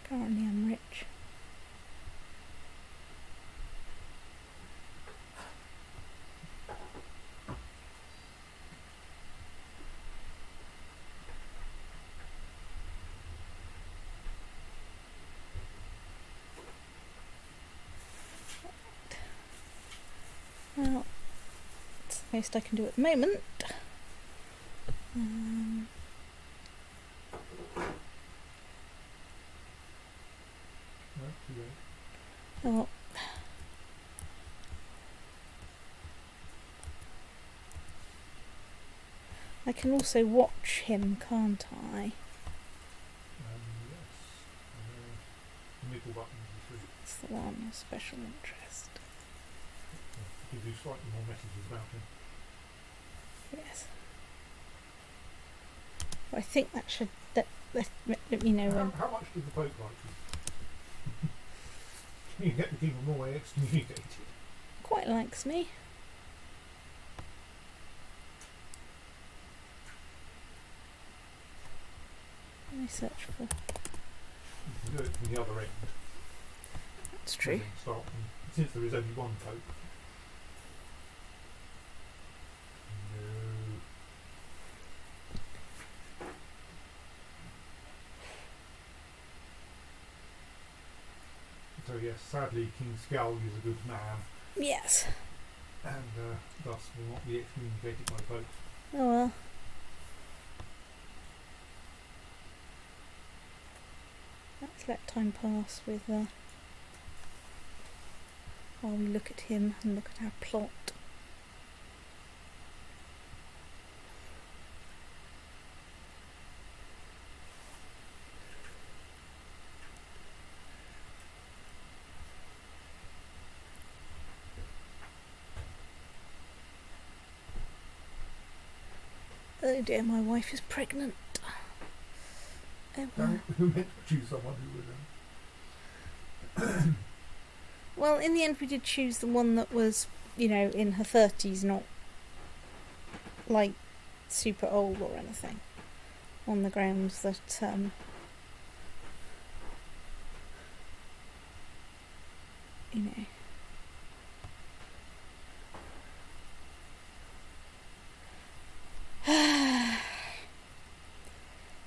Currently I'm rich. Well, it's the most I can do at the moment. No, too late. Oh. I can also watch him, can't I? Yes. The middle button is the three. It's the one, special interest. Gives you slightly more messages about him. Yes. Well, I think that should let me know when. How much did the Pope like you? Can you get the King of Norway excommunicated? Quite likes me. Let me search for. You can do it from the other end. That's true. Start since there is only one Pope. No. So yes, sadly King Skjalg is a good man, Yes. and thus will not be excommunicated by the Pope. Oh well. Let's let time pass with while we look at him and look at our plot. Oh dear, my wife is pregnant. Oh, well. Who meant to choose someone who wouldn't? Well, in the end, we did choose the one that was, in her 30s, not like super old or anything. On the grounds that,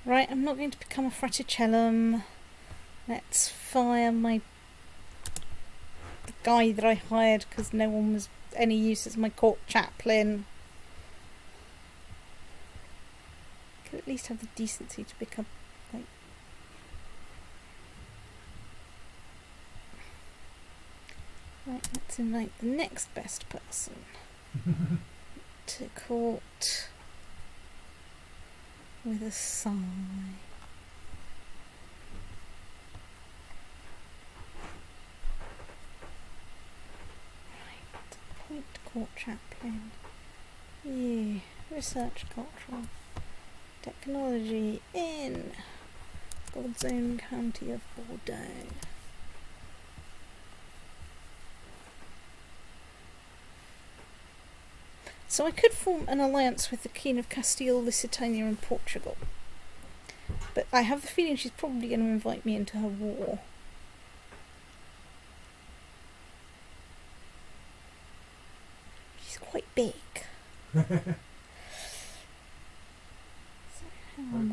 Right, I'm not going to become a Fraticellum. Let's fire the guy that I hired because no one was any use as my court chaplain. Could at least have the decency to become, Right, let's invite the next best person to court with a sigh. Right, appoint court chaplain. Yeah, research cultural technology in God's own county of Bordeaux. So I could form an alliance with the Queen of Castile, Lusitania and Portugal. But I have the feeling she's probably going to invite me into her war. She's quite big. I'd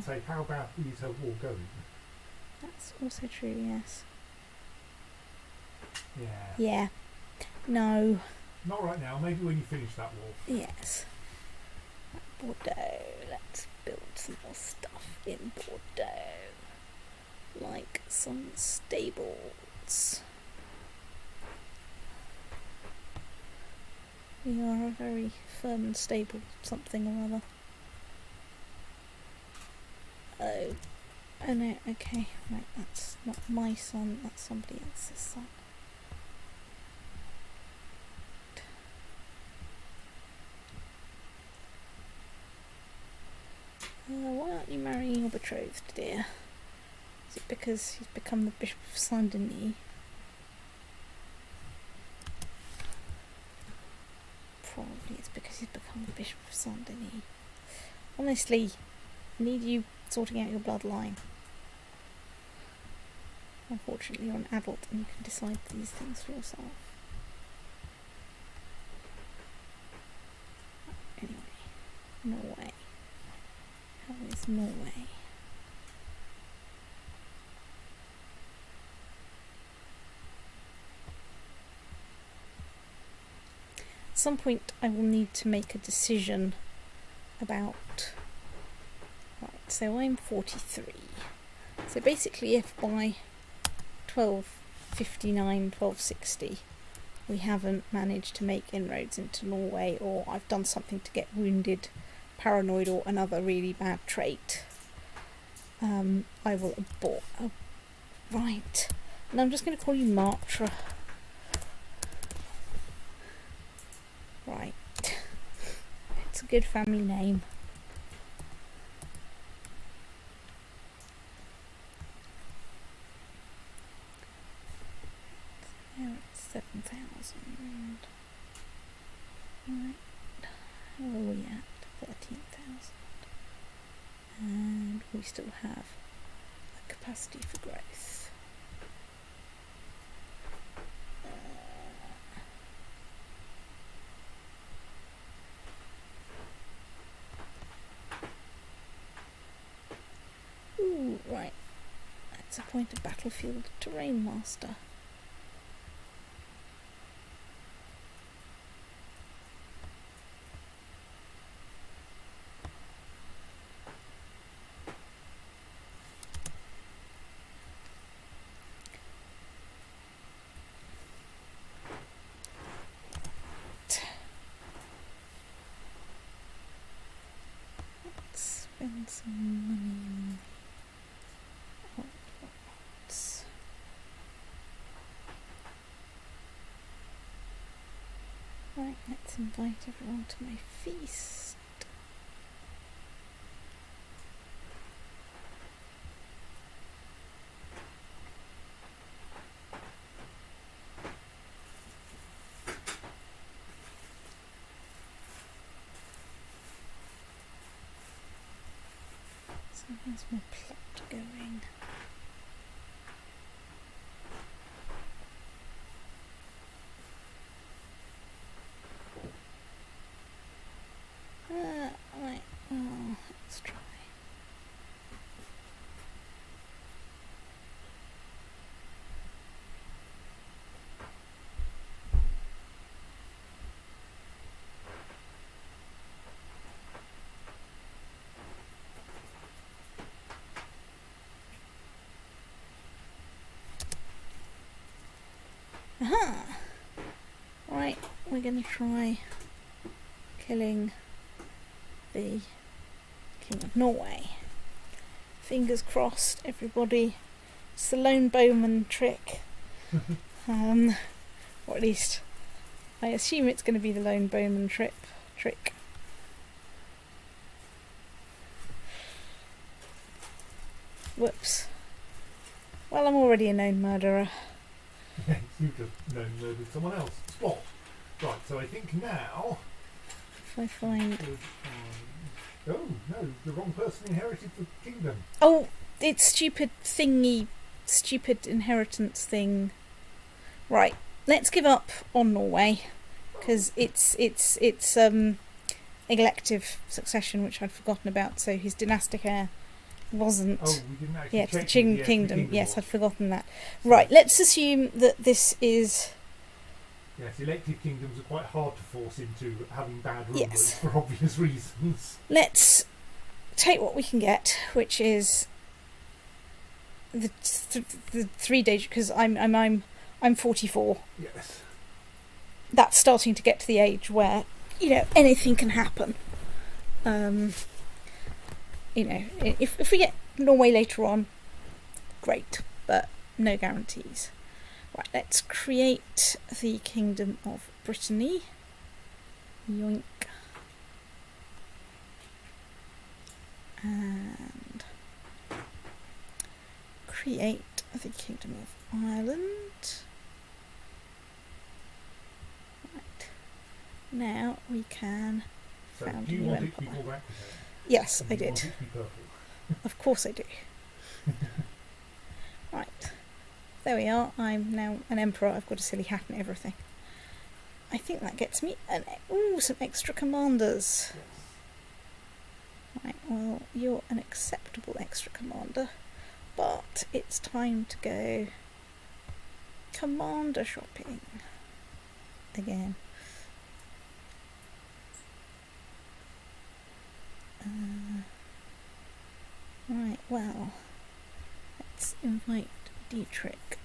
say, how badly is her war going? That's also true, yes. Yeah. Yeah. No. Not right now, maybe when you finish that war. Yes. Bordeaux. Let's build some more stuff in Bordeaux. Like some stables. We are a very firm and stable something or other. Oh no, okay. Right, that's not my son, that's somebody else's son. Why aren't you marrying your betrothed, dear? Is it because he's become the Bishop of Saint-Denis? Probably it's because he's become the Bishop of Saint-Denis. Honestly, I need you sorting out your bloodline. Unfortunately, you're an adult and you can decide these things for yourself. Anyway, Norway. How is Norway? At some point I will need to make a decision about... Right, so I'm 43. So basically if by 1260 we haven't managed to make inroads into Norway, or I've done something to get wounded, paranoid or another really bad trait, I will abort. Oh, right. And I'm just going to call you Martra. Right. It's a good family name. There it's 7,000. Right. How are we at? 13,000. And we still have a capacity for growth. Ooh, right. Let's appoint a battlefield terrain master. Spend some money on outputs. Right, let's invite everyone to my feast. So how's my plot going? Right, well, let's try. Aha! Right, we're going to try killing the King of Norway. Fingers crossed, everybody. It's the lone bowman trick. Or at least I assume it's going to be the lone bowman trick. Whoops. Well, I'm already a known murderer. Yes, you've just known murdered someone else. Spot. Right, so I think now... If I find... Oh, no, the wrong person inherited the kingdom. Oh, it's stupid inheritance thing. Right, let's give up on Norway, because it's elective succession, which I'd forgotten about, so his dynastic heir wasn't... Oh, we didn't actually Yeah, check the who the kingdom. Yes, was. I'd forgotten that. Right, let's assume that this is... Yes, elective kingdoms are quite hard to force into having bad rulers Yes. for obvious reasons. Let's take what we can get, which is the 3 days, because I'm 44. Yes. That's starting to get to the age where, you know, anything can happen. You know, if we get Norway later on, great, but no guarantees. Right, let's create the Kingdom of Brittany. Yoink. And create the Kingdom of Ireland. Right. Now we can So found do a you new want it to be empire. called Aquitaine? Yes, And I you want did. it to be purple? Of course I do. Right. There we are. I'm now an emperor. I've got a silly hat and everything. I think that gets me some extra commanders. Yes. Right, well, you're an acceptable extra commander, but it's time to go commander shopping again. Right, well, let's invite Dietrich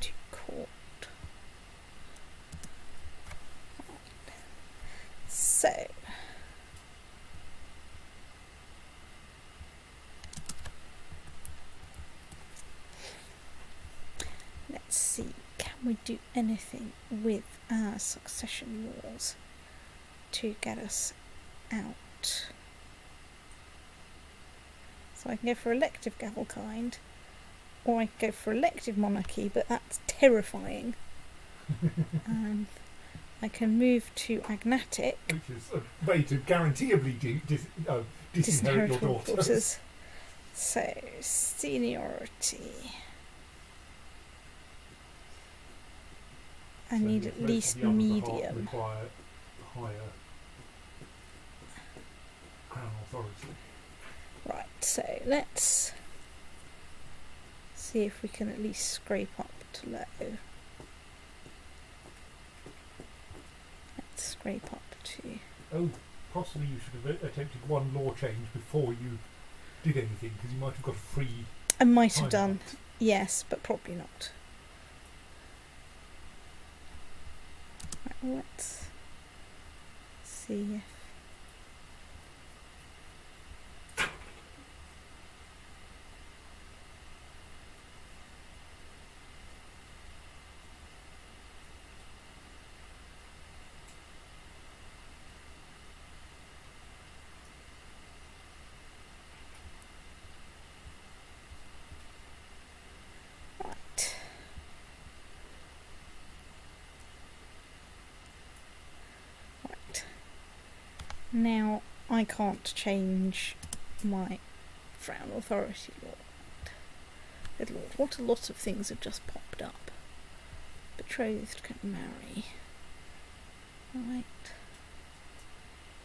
to court. Right. So, let's see, can we do anything with our succession wars to get us out? So I can go for elective Gavelkind, or I can go for elective monarchy, but that's terrifying. I can move to agnatic. Which is a way to guaranteeably disinherit your daughters. So, seniority. I need So at most least of the others that medium. require higher crown authority. Right, so let's see if we can at least scrape up to low. Let's scrape up to... Oh, possibly you should have attempted one law change before you did anything, because you might have got a free... I might have time done, out. yes, but probably not. Right, let's see if... Right. Right. Now, I can't change my frown, authority lord. Good lord, what a lot of things have just popped up. Betrothed can marry. Right.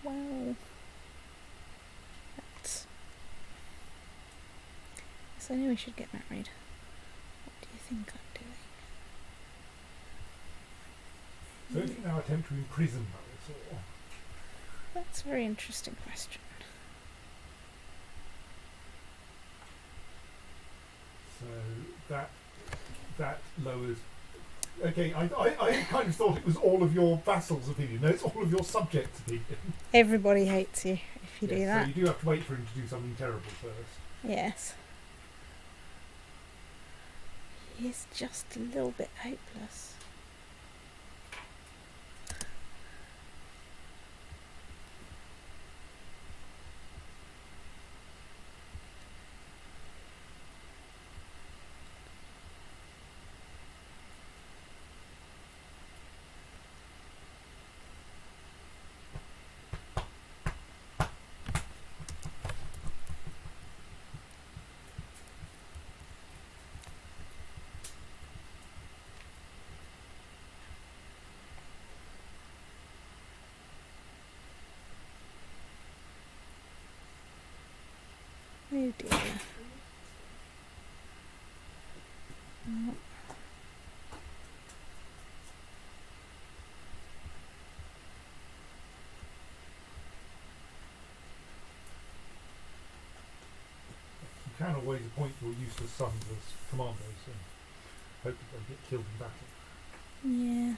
Well, that's... Yes, I know we should get married. What do you think I'm doing? So do you now attempt to imprison those, or? That's a very interesting question. So that lowers. Okay, I kind of thought it was all of your vassals' opinion. No, it's all of your subjects' opinion. Everybody hates you if you do Yes, that. So you do have to wait for him to do something terrible first. Yes. He is just a little bit hopeless. Oh dear. Oh. You can always appoint your useless sons as commandos and hope that they get killed in battle. Yeah.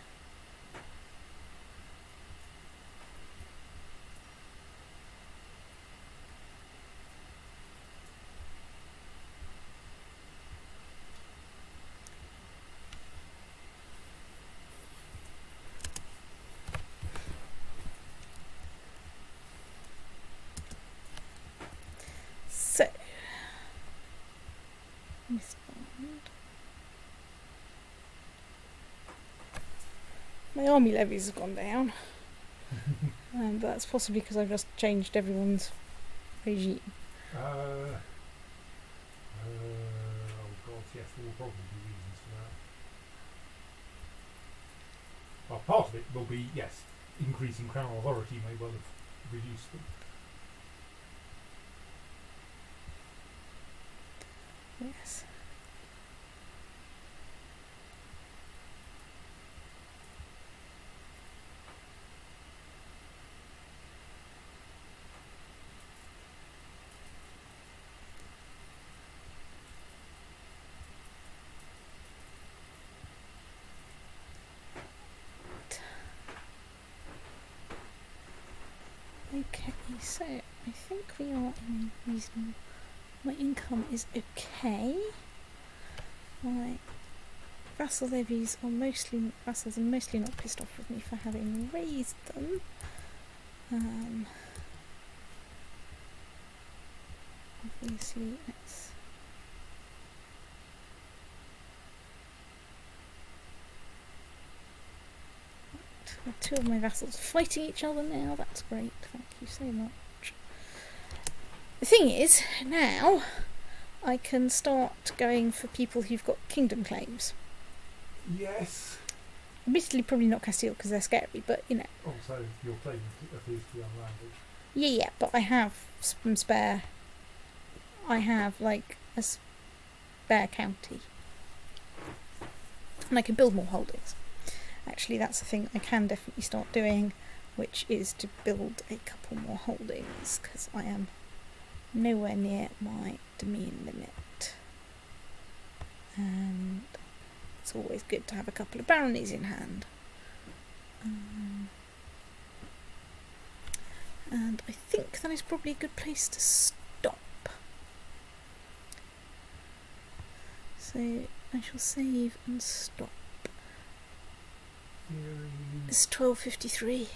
So, respond. My army levies have gone down, but that's possibly because I've just changed everyone's regime. Oh god, yes, there will probably be reasons for that. Well, part of it will be, yes, increasing crown authority may well have reduced them. Yes. Okay, so I think we are in a reasonable... My income is okay. My vassal levies are mostly... Vassals are mostly not pissed off with me for having raised them. Obviously, it's... Two of my vassals fighting each other now. That's great. Thank you so much. The thing is, now I can start going for people who've got kingdom claims. Yes. Admittedly, probably not Castile because they're scary, but you know. Also, your claim appears to be unlanded. Yeah, but I have some spare. I have like a spare county, and I can build more holdings. Actually, that's the thing I can definitely start doing, which is to build a couple more holdings, because I am nowhere near my domain limit. And it's always good to have a couple of baronies in hand. And I think that is probably a good place to stop. So I shall save and stop. It's 12:53.